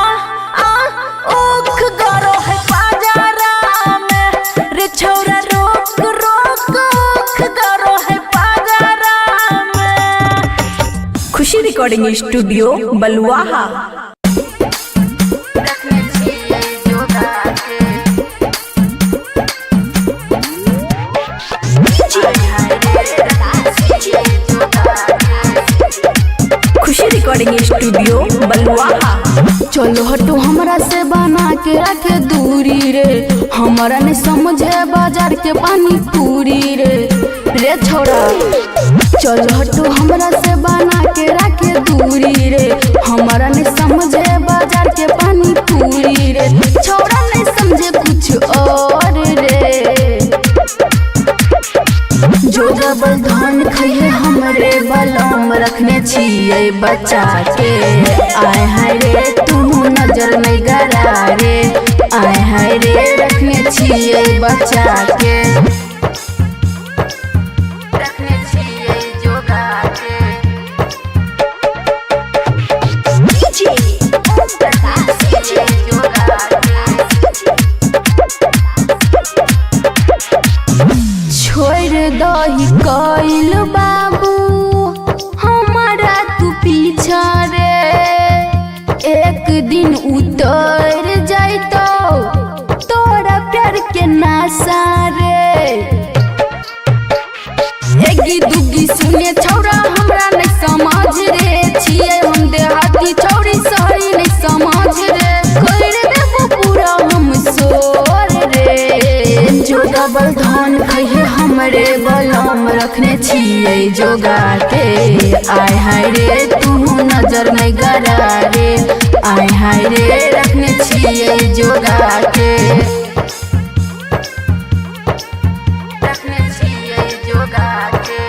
Speaker 2: ओख गरो है बाजारा में। रे छोरा रोक रोक गरो है बाजारा में।
Speaker 3: खुशी रिकॉर्डिंग स्टूडियो बलुआहा।
Speaker 1: रखने छिए जोगा के।
Speaker 3: खुशी रिकॉर्डिंग स्टूडियो बलुआहा।
Speaker 1: चलो हटो हमरा से बना के रखे दूरी रे। हमारा ने समझे बाजार के पानी पूरी रे। रे छोरा चलो हटो हमरा से बना के रखे दूरी रे। हमारा ने समझे बाजार के पानी पूरी रे। छोरा नहीं समझे कुछ और रे। जो डबल धन खइए हमरे बलम रखने छिए बचा के। आए हाय रे तू नजर नहीं गरा रे। आए हाय रे रखने छिए बचा के। रखने छिए जोगा के। डीजे ओम प्रकाश डीजे जोगा के। छोड़ दही कइल बाबू हमारा तू पीछा रे। एक दिन उतर जाइतो तोरा प्यार के नासा रे। जो डबल धन खइहे हमरे बलम रखने छिए जोगा के। आय हाय रे तू नजर नहीं गरा रे, आय हाय रे रखने छिए जोगा के, रखने छिए जोगा के।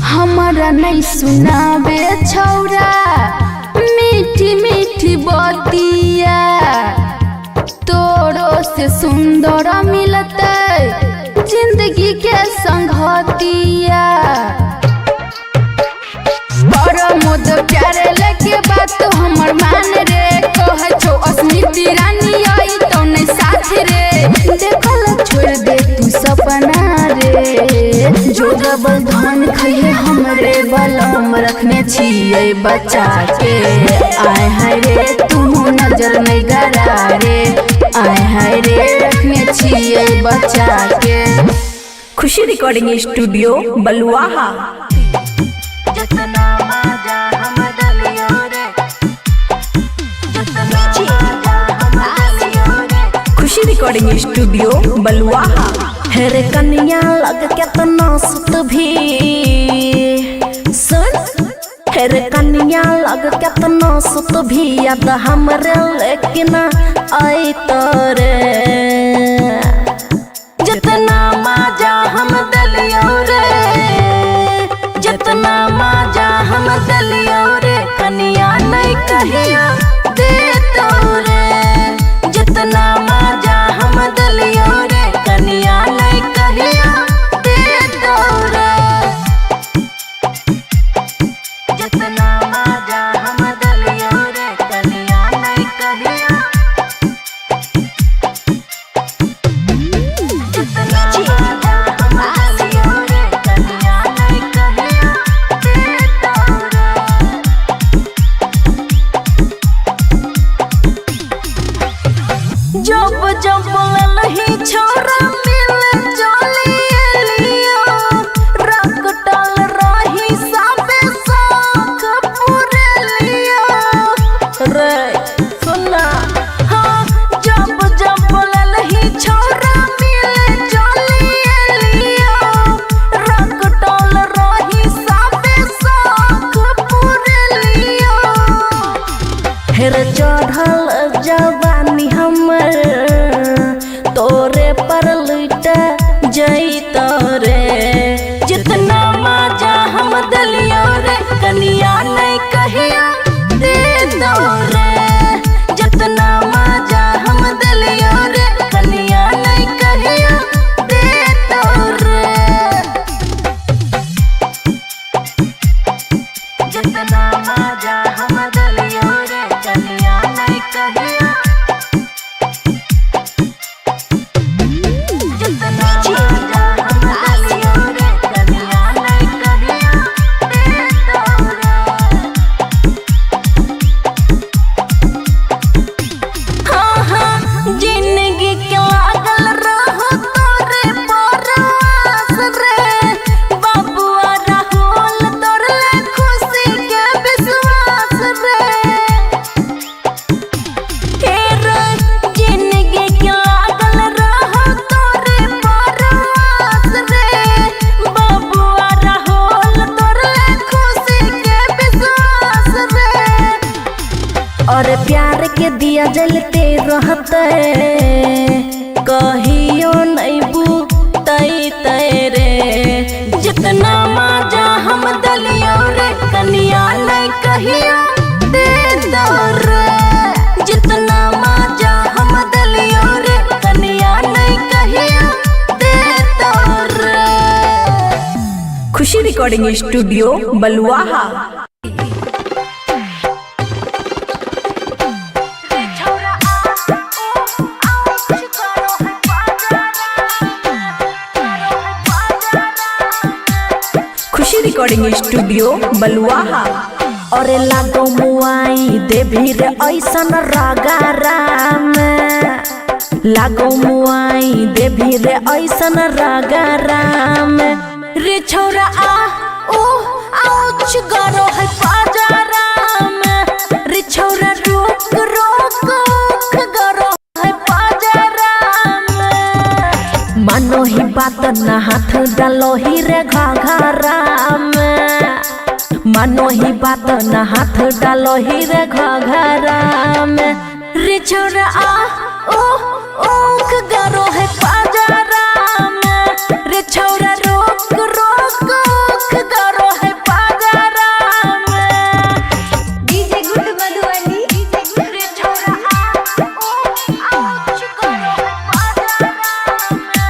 Speaker 1: हमारा नहीं सुनाबे छौरा मीठी मीठी बतिया, तोरो से सुंदर मिलते जिंदगी के संगतिया। प्रमोद प्यारे लेके बात हमर मान रे, कह छो अस्मिति रानी आई तो नहीं साथ रे। देखल छोड़ दे तू सपना रे, जो डबल धन खइहे हमरे बलम रखने छिए बच्चा के। आय हाय रे तू नजर नहीं गरा रे, आय हाय रे रखने छिए बच्चा के।
Speaker 3: खुशी रिकॉर्डिंग स्टूडियो बलुआहा। खुशी रिकॉर्डिंग स्टूडियो बलुआहा। हेरे कन्या लग केतना सुत भी सुन, हेरे कन्या लग केतना सुत भी याद हमरे लेकिन आई तोरे।
Speaker 2: जितना मजा हम दलियो रे, जितना मजा हम दलियो रे, कन्या नहीं कहिया दे तो रे। जितना मजा हम दलियो रे, कन्या नहीं कहिया दे तो रे। जितना मजा हम दलियो रे, कन्या नहीं कहिया। जितना मजा हम दलियो रे, कन्या नहीं कहिया दे तो रे। जब जब ललही छोरा मिल चली लियो, रख डाल रही साबे साख पूरे लियो रे। सुना हाँ, जब जब ललही छोरा मिल चली लियो, रख डाल रही साबे साख पूरे लियो।
Speaker 3: हेरे चढ़ल जवानी हमर तोरे पर लुट जई तोरे।
Speaker 2: जितना मजा हम दलियो रे, कन्या नहीं कहिया दे दो रे। जितना मजा हम दलियो रे, कन्या नहीं कहिया दे दो रे। जितना मजा हम दलियो रे, कन्या नहीं कहिया। जितना मजा हम दलियो रे, कन्या नहीं कहिया दे दो रे। हाँ हाँ, जिंदगी के लागल रहो तोरे परवास रे। बाबुआ राहुल तोरे खुशी के विश्वास रे। जिंदगी के लागल रहो तोरे परवास रे। बाबुआ राहुल तोरे खुशी के विश्वास रे।
Speaker 3: और प्यार के दिया जलते रहते कहियो नहीं बुतई तेरे।
Speaker 2: जितना मजा हम दलियो रे, कन्या नहीं कहिया दे दो रे। जितना मजा हम दलियो रे, कन्या नहीं कहिया दे दो रे।
Speaker 3: खुशी रिकॉर्डिंग स्टूडियो बलुआहा। खुशी रिकॉर्डिंग स्टूडियो बलुआहा। और लागो मुआई देवी रे ऐसन रगारा में, लागो मुआई देवी रे ऐसन रगारा में।
Speaker 2: रे छोरा आ ओ आओ आउच गरो है पाजारा में रे छौरा रोक रोक ओख गरो है पाजारा में।
Speaker 3: मानो ही बात ना हाथ डालो ही रे घाघरा में, मानो ही बात ना हाथ डालो ही रे घाघरा में।
Speaker 2: रे छौरा ओ ओख गरो है पाजारा में रे छौरा रोक रोक ओख गरो है पाजारा में।
Speaker 1: डीजे गुड मधुबनी
Speaker 2: रे छौरा आउच गरो है पाजारा में।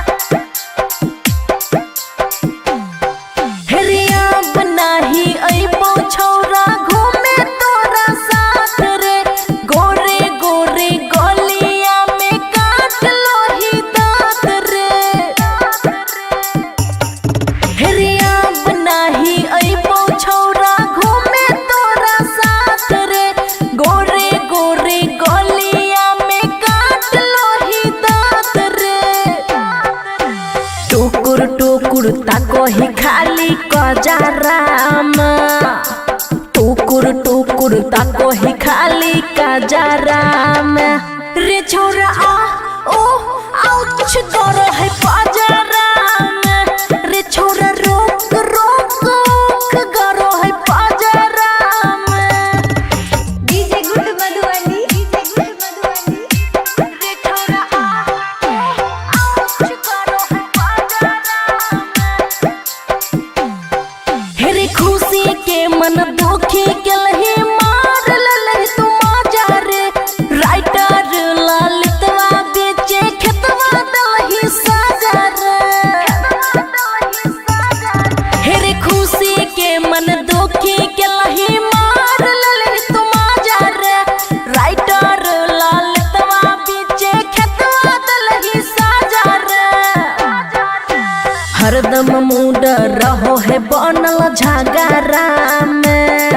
Speaker 2: हेरिया बनाही अइबो छौरा घूमे तोरा साथ रे गोरे गोरे गलिया में काट लोही दांत रे। हेरिया बनाही अइबो छौरा घूमे तोरा साथ रे गोरे गोरे गलिया में काट लोही दांत रे।
Speaker 3: टुकुर टुकुर ताको ही खाली कजरा में, टुकुर टुकुर ताको ही खाली कजरा में।
Speaker 2: रे छौरा आउच गरो है पाजारा में रे छौरा रोक रोक ओख गरो है पाजारा में।
Speaker 1: डीजे गुड मधुबनी
Speaker 2: रे छौरा आउच गरो है पाजारा में। हेरे खुशी के मन दुखी केलही मार ललही तू माजा रे राइटर ललितवा बेचे खेतवा दलही साजा रे। हेरे खुशी के मन दुखी केलही मार ललही तू माजा रे राइटर ललितवा बेचे खेतवा दलही साजा रे।
Speaker 3: हरदम मूड रहो है बनल झगड़ा में,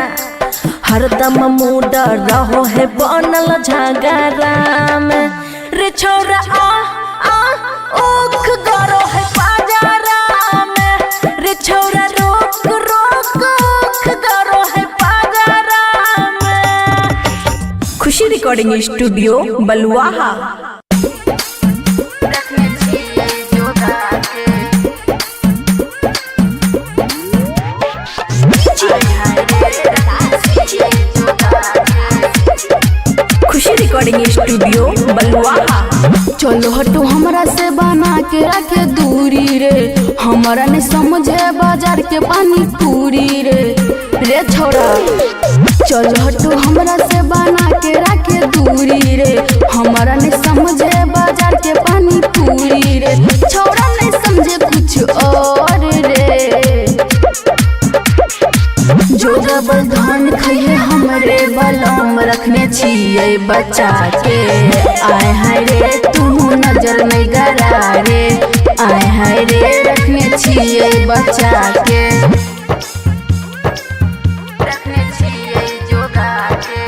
Speaker 3: हरदम मूड रहो है बनल झगड़ा में।
Speaker 2: रे छौरा ओख गरो है पाजारा में रे छौरा रोक रोक ओख गरो है पाजारा में।
Speaker 3: खुशी रिकॉर्डिंग स्टूडियो बलुआहा। खुशी रिकॉर्डिंग स्टूडियो बलुआहा।
Speaker 1: चलो हटो हमरा से बना के रखे दूरी रे, हमारा नहीं समझे बाजार के पानी पूरी रे छोरा। चलो हटो हमरा से बना के रखे दूरी रे, हमारा नहीं समझे बाजार के पानी पूरी रे। छोरा नहीं समझे कुछ और रे, जो डबल धान खइए हमरे बलम रखने छिए बचा के। आए हाय रे तू नजर नहीं गरा रे, आए हाय रे रखने छिए बचा के, रखने छिए जोगा के।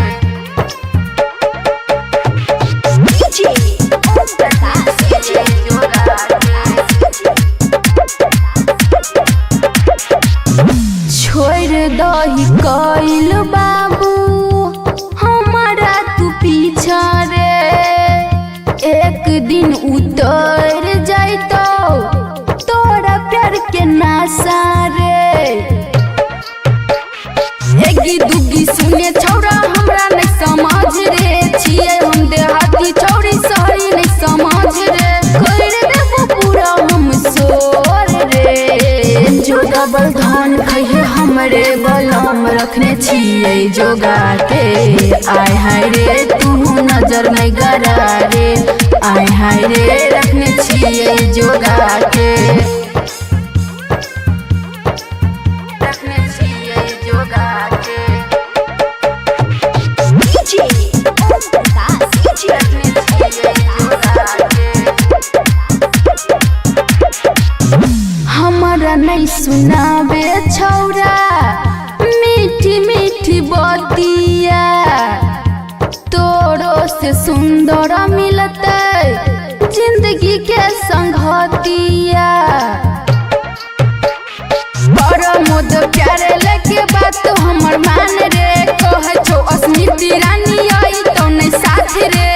Speaker 1: छोड़ दही कइल बाबू हमारा तू पीछा रे, एक दिन उतर जाइतो तोरा प्यार के नासा रे। एगी दुगी सुने छौरा हमरा नहीं समझ रे, छिए हम देहाती छौरी सही नहीं समझ रे। कर देबो पूरा हम सोर रे, जो डबल धान खइए हमरे बलम रखने छिए जोगा के। आय हाय रे तू नजर नहीं गरा रे, आय हाय रे रखने छिए जोगा के, रखने छिए जोगा के। हमारा नहीं सुनाबे छौरा मीठी मीठी बतिया, तोरो से सुंदर मिलते जिंदगी के संगतिया। पर मोद प्यारे लेके बात हमर मान रे कह छो अस्मिती रानी आई तो नहीं साथ रे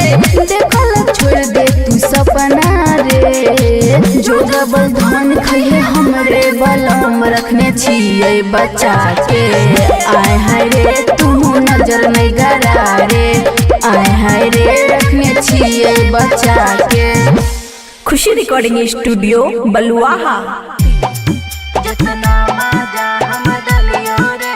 Speaker 1: देखल छोड़ दे तू सपना रे जो डबल धन खइले हमरे बलम रखने छिए बच्चा के आय हाय रे तू नजर नहीं गरा रे आय हाय रे रखने छिए बच्चा के।
Speaker 3: खुशी रिकॉर्डिंग स्टूडियो बलुआहा।
Speaker 2: जितना मजा हम दलियो रे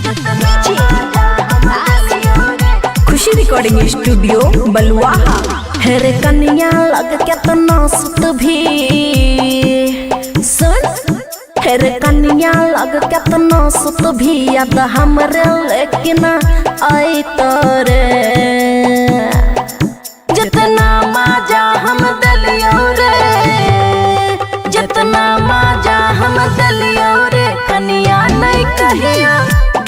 Speaker 2: जितना मजा हम दलियो रे।
Speaker 3: खुशी रिकॉर्डिंग स्टूडियो बलुआहा। हेरे कन्या लग के तो नासुत भी सुन हेरे कन्या लग के तो नासुत भी याद हमरे लेकिन आई तोरे
Speaker 2: जितना मजा हम दलियो रे जितना मजा हम दलियो रे कन्या नहीं कहिया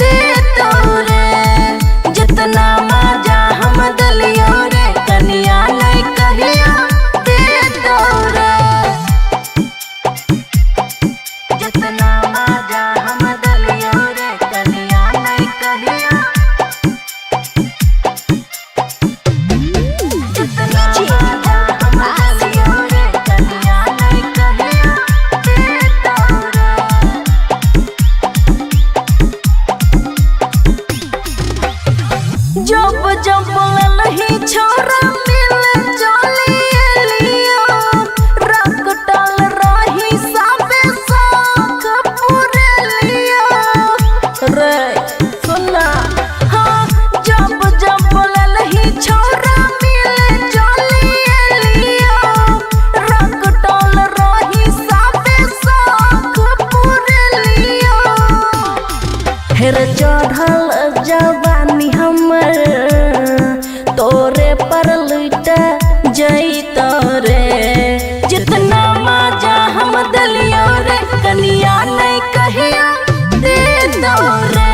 Speaker 2: दे तो रे जितना मजा हम दलियो रे कन्या नहीं कहिया दे तो रे जितना मजा हम दलियो रे कन्या नहीं कहिया जितना मजा हम दलियो रे कन्या नहीं कहिया दे तो रे जब जब ललही छोरा मिले चली लियो रंग डाल रही साबे साख पूरे लियो रे सुना हाँ जब जब ललही छोरा मिले चली लियो रंग डाल रही साबे साख पूरे लियो
Speaker 3: हेरे चढ़ल जवानी हमर तोरे पर लुट जई तोरे
Speaker 2: जितना मजा हम दलियो रे कन्या नहीं कहिया दे दो रे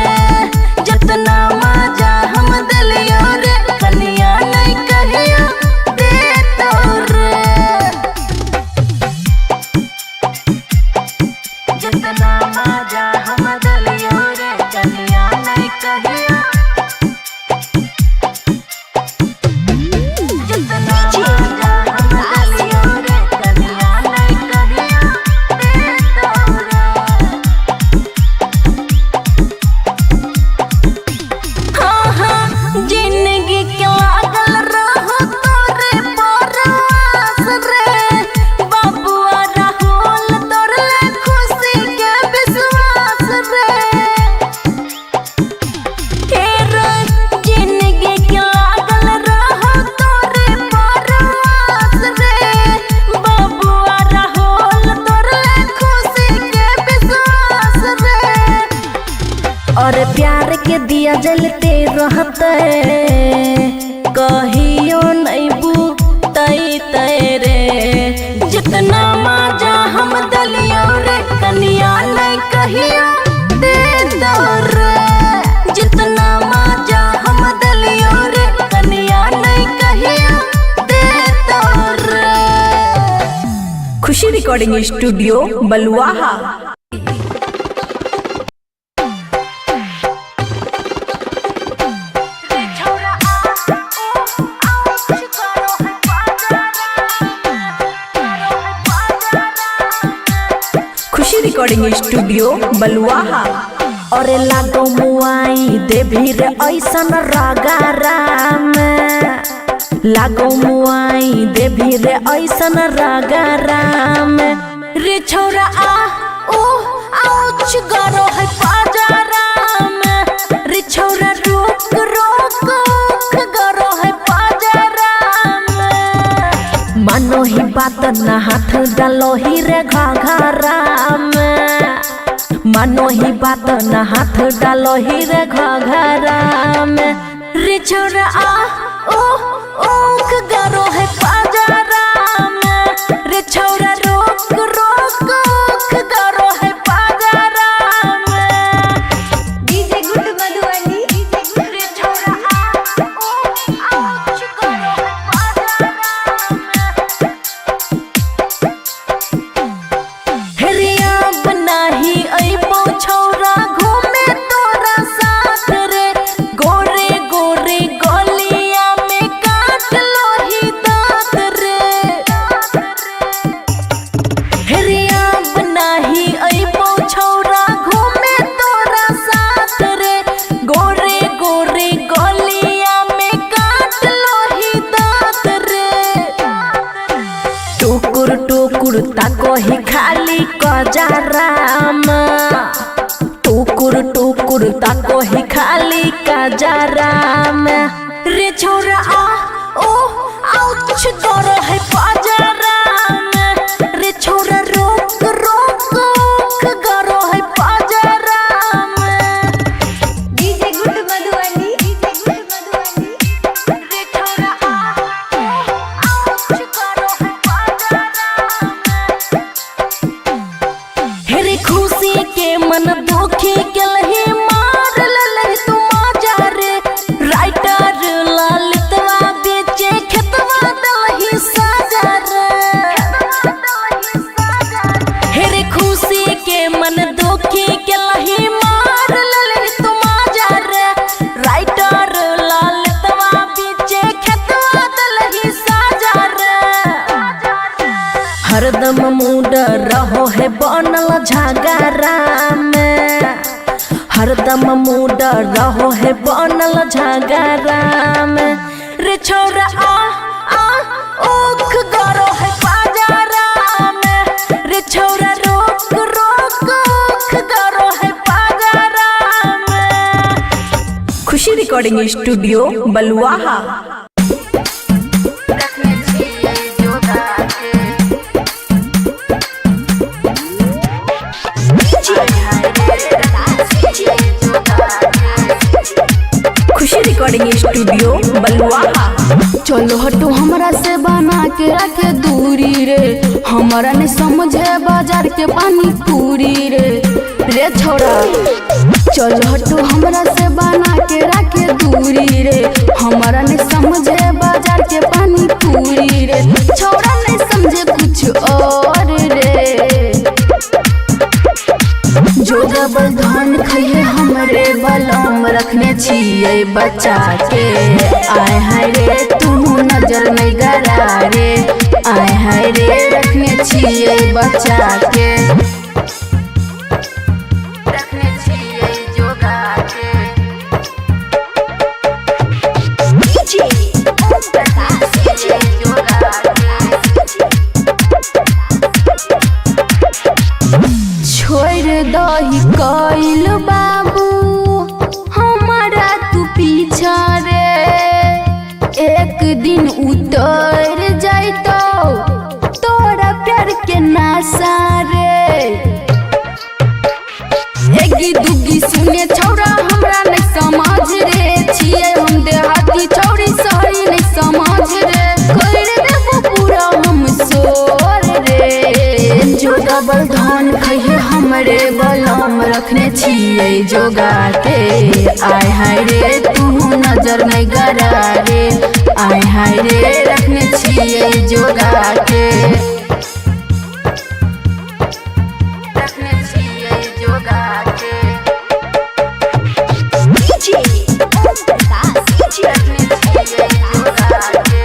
Speaker 2: जितना मजा हम दलियो रे कन्या नहीं कहिया दे दो रे जितना मजा हम दलियो रे कन्या नहीं कहिया जितना मजा हम दलियो रे कन्या नहीं कहिया दे दो रे हाँ हाँ जिंदगी के लागल रहो तोरे परवास रे बाबुआ राहुल तोरे खुशी के विश्वास रे जिंदगी के लागल रहो तोरे परवास रे बाबुआ राहुल तोरे खुशी के विश्वास रे
Speaker 3: और प्यार के दिया जलते रहते कहियो नहीं बुतई तेरे
Speaker 2: जितना मजा हम दलियो रे कन्या नहीं कहिया दे दो रे जितना मजा हम दलियो रे कन्या नहीं कहिया दे दो रे।
Speaker 3: खुशी रिकॉर्डिंग स्टूडियो बलुआहा। खुशी रिकॉर्डिंग स्टूडियो बलुआहा। और लागो मुआई देवी रे ऐसन रागाराम लागो मुआई देवी रे ऐसन रागाराम
Speaker 2: रे छोरा आ ओ आउच गरो है पाजाराम रे छोरा रोक रोक उख गरो है पाजाराम
Speaker 3: मानो ही बात न हाथ डालो ही रे घाघराम मानो ही बात न हाथ डालो ही रे घाघराम
Speaker 2: रे छोरा आ ओ उख गरो है पाजाराम रे छोरा रोक रोक उख गरो है पाजाराम
Speaker 1: डीजे गुड मधुबनी
Speaker 2: रे छोरा आ ओ आउच गरो है पाजाराम
Speaker 3: हेरिया बना कुर्ता को ही खाली कजराम टुकुर ताको ही खाली कजराम रे छोरा आ ओ आउच डरो है पजराम रे छोरा रोक गरो है पजराम
Speaker 1: डीजे गुड मधुबनी
Speaker 3: रे छोरा आ आउच गरो है पजराम हेरे खुशी के मन दुखी के लही मार ललही तू मजा रे राइटर ललितवा बेचे खेतवा दलही साजा रे हेरे खुशी के मन दुखी के लही मार ललही तू मजा रे राइटर ललितवा बेचे खेतवा दलही साजा रे हरदम मूड रहो है बनल झगड़ा में हरदम मूड रहो है बनल झगड़ा में रे छोरा आ ओख गरो है बाजारा में रे छोरा रोक ओख गरो है बाजारा में खुशी रिकॉर्डिंग स्टूडियो बलुआहा खुशी रिकॉर्डिंग स्टूडियो बलुआहा
Speaker 1: चलो हटो हमरा से बना के रखे दूरी रे हमारा नहीं समझे बाजार के पानी पूरी रे छोरा चलो हटो हमरा से बना के रखे दूरी रे हमारा नहीं समझे बाजार के पानी पूरी रे छोरा नहीं समझे कुछ और रे जो डबल धन खइए हमरे बलम रखने छिए बच्चा के आय हाय रे तू नजर नहीं गरा रे आय हाय रे रखने छिए बच्चा के रखने छिए जोगा के डीजे ओम प्रकाश डीजे जोगा छोड़ दही कइल बाबू हमारा तू पीछा रे एक दिन उतर जाइतो तोरा प्यार के नासा रे एगी दुगी सुने छौरा हमरा नहीं समझ रे छिए हम देहाती छौरी सही नहीं समझ रे कर देबो पूरा हम सोर रे जो डबल धन खइए हमरे बलम रखने छिए जोगा के आय हाय रे तू नजर नहीं गरा रे आय हाय रे रखने छिए जोगा के रखने छिए जोगा के डीजे ओम प्रकाश डीजे रखने छिए जोगा के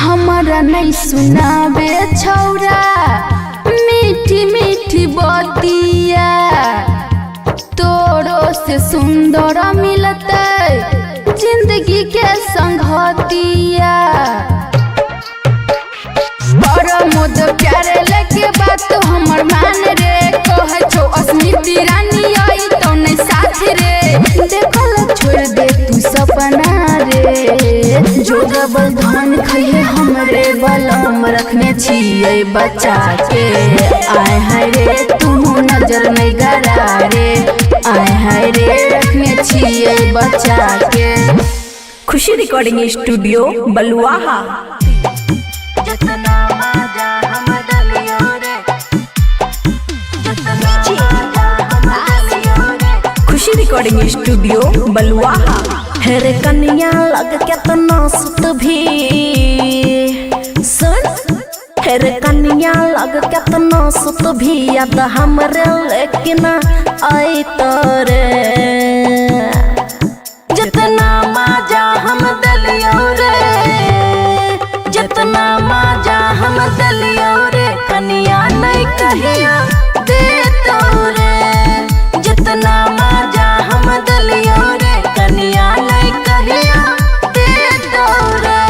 Speaker 1: हमारा नहीं सुनाबे छौरा मीठी मीठी बतिया तोरो से सुंदर मिलते जिंदगी के संगतिया मोद प्यारे लेके बात हमर मान रे कहे छो अस्मिती रानी आई तो नहीं साथ रे देखल छोड़ दे तू सपना रे जो डबल धन खइए हमरे बलम रखने छिए बच्चा के आय हाय रे तू नजर नहीं गरा रे आय हाय रे रखने छिए बच्चा के
Speaker 3: खुशी रिकॉर्डिंग स्टूडियो बलुआहा खुशी रिकॉर्डिंग स्टूडियो बलुआहा हेरे कन्या लग के तो नासुत भी सुन हेरे कन्या लग के तो नासुत भी याद हमरे लेकिन आई तोरे जितना मजा हम दलियो रे जितना मजा हम दलियो रे कन्या नहीं कहिया दे तोरे जितना मजा हम दलियो रे कन्या नहीं कहिया दे तोरे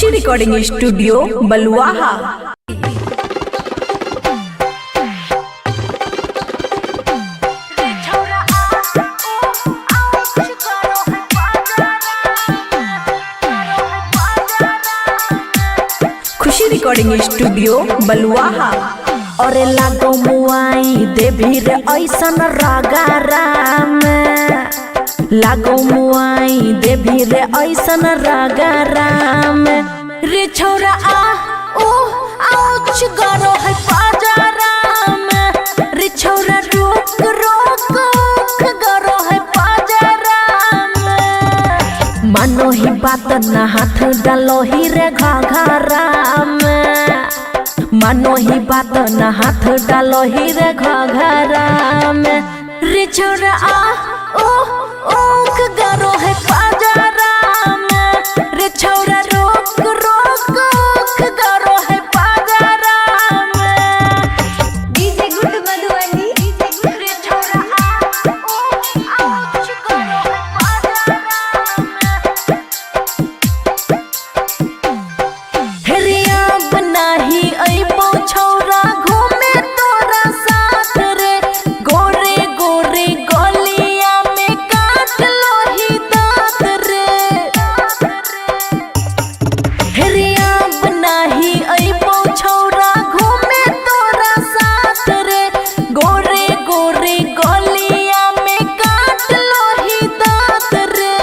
Speaker 3: खुशी रिकॉर्डिंग स्टूडियो बलुआहा। खुशी रिकॉर्डिंग स्टूडियो बलुआहा। और लागो मुआई देवी रे ऐसन रागारा में, लागो मुआई देवी रे ऐसन रागारा में। रे छोरा आ ओ आउच गरो है पाजारा में। रे छोरा रोक रोक गरो है पाजारा में। मानो ही बात ना हाथ डालो ही रे घाघरा में। मानो ही बात ना हाथ डालो ही रे घाघरा में। रे छोरा आ ओ ओख गरो है पाजारा में। रे छोरा रोक रोक ओख गरो है पाजारा में।
Speaker 2: डीजे गुड मधुबनी
Speaker 3: रे छोरा आ ओ आउच गरो है पाजारा में। हेरिया बनाही अइबो छौरा घूमे तोरा साथ रे। गोरे गोरे गलिया में काट लोही दांत रे। हेरिया बनाही अइबो छौरा घूमे तोरा साथ रे। गोरे गोरे गलिया में काट लोही दांत रे।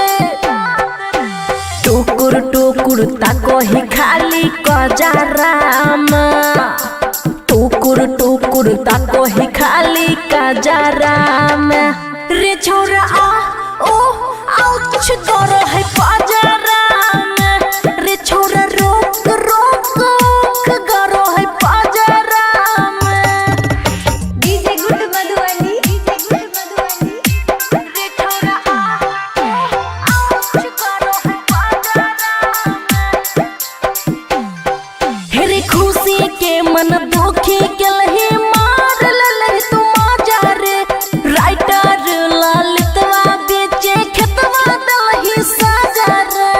Speaker 3: टुकुर टुकुर ताको ही खाली कजराम। टुकुर टुकुर ताको ही खाली कजराम। रे छोरा आ ओ आउच गरो है पाजराम। रे छोरा रोक रोक ओख गरो है पाजराम।
Speaker 2: डीजे गुड मधुबनी
Speaker 3: रे छोरा आ ओ आउच गरो है पाजराम। हेरे खुशी के मन दुखी के लही मार ललही तू माजा रे। राइटर ललितवा बेचे खेतवा दलही साजा रे।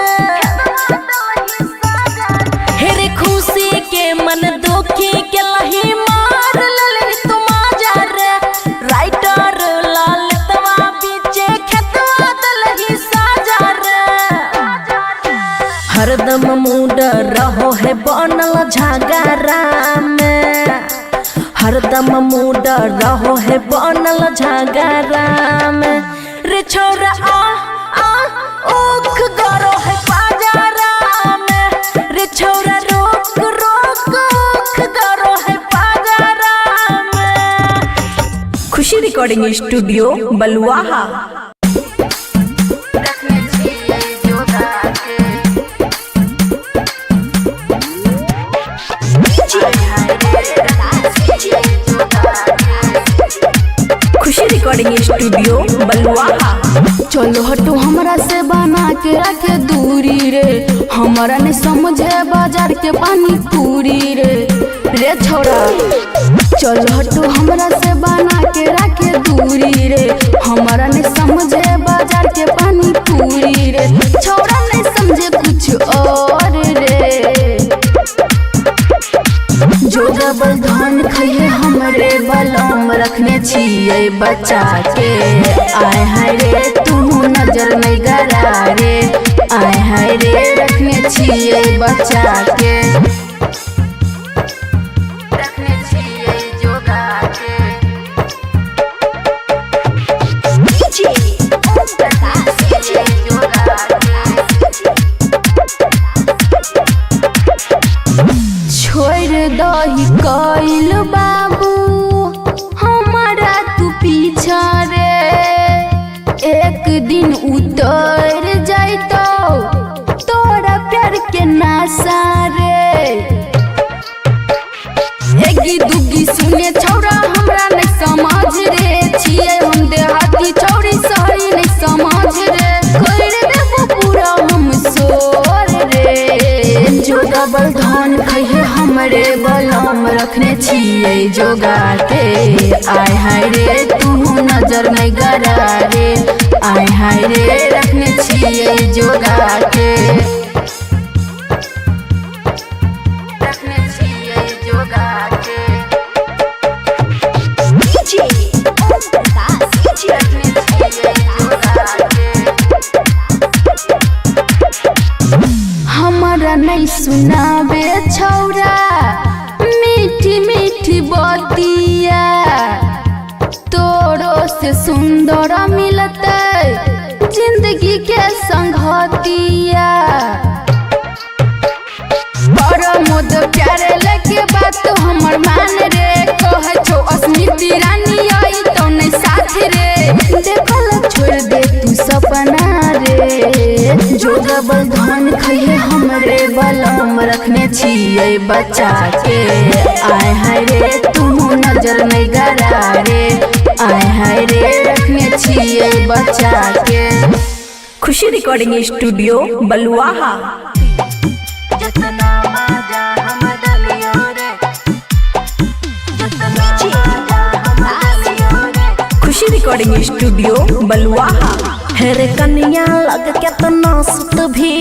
Speaker 3: हेरे खुशी के मन दुखी के लही मार ललही तू माजा रे। राइटर ललितवा बेचे खेतवा दलही साजा रे। हरदम मूड रहो है बनल झगड़ा में। हरदम मूड रहो है बनल झगड़ा में। रे छोरा आ ओख गरो है पाजारा में। रे छोरा रोक रोक ओख गरो है पाजारा में। खुशी रिकॉर्डिंग स्टूडियो बलुआहा।
Speaker 1: रखने छियै जोगा के
Speaker 3: खुशी रिकॉर्डिंग स्टूडियो बलुआहा।
Speaker 1: चलो हटो हमरा से बना के रखे दूरी रे। हमारा नहीं समझे बाजार के पानी पूरी रे। रे छोरा चलो हटो हमरा से बना के रखे दूरी रे। हमारा नहीं समझे बाजार के पानी पूरी रे। छोरा नहीं समझे कुछ और रे। जो डबल धान खइए हमरे बलम रखने छियै बचा के। आय हाय रे तू नजर नहीं गरा रे। आय हाय रे रखने छियै बचा के। रखने छियै जोगा के जोगा के। छोड़ दही कइल बाबू हमारा तू पीछा रे। एक दिन उतर जाइतो तोरा प्यार के नासा रे। एगी दुगी सुने छौरा हमरा नहीं समझ रे। छियै हम देहाती छौरी शहरी नहीं समझ रे। कर देबो पूरा हम सोर रे। जो डबल धान खइए हमरे बलम रखने छियै जोगा के। आय हाय रे तू नजर नहीं गरा रे। आय हाय रे रखने छियै जोगा के। नहीं सुनाबे छौरा मीठी मीठी बतिया तोरो से सुंदर मिलते जिंदगी के संगतिया मोद प्यारे लेके बात हमर मान रे कह छो अस्मिति रानी आई तो नहीं साथ रे देखल छोड़ दे तू सपना रे जो डबल धन खइले हमरे बलम रखने छिए बच्चा के आय हाय रे तू नजर नहीं गरा रे आय हाय रे रखने छिए बच्चा के।
Speaker 3: खुशी रिकॉर्डिंग स्टूडियो बलुआहा। खुशी रिकॉर्डिंग स्टूडियो बलुआहा। हेरे कन्या लग केतना सुत भी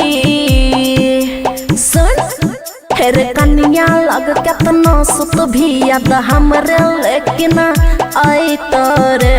Speaker 3: सुन हेरे कन्या लग केतना सुत भी याद हमरे लेकिन आई तोरे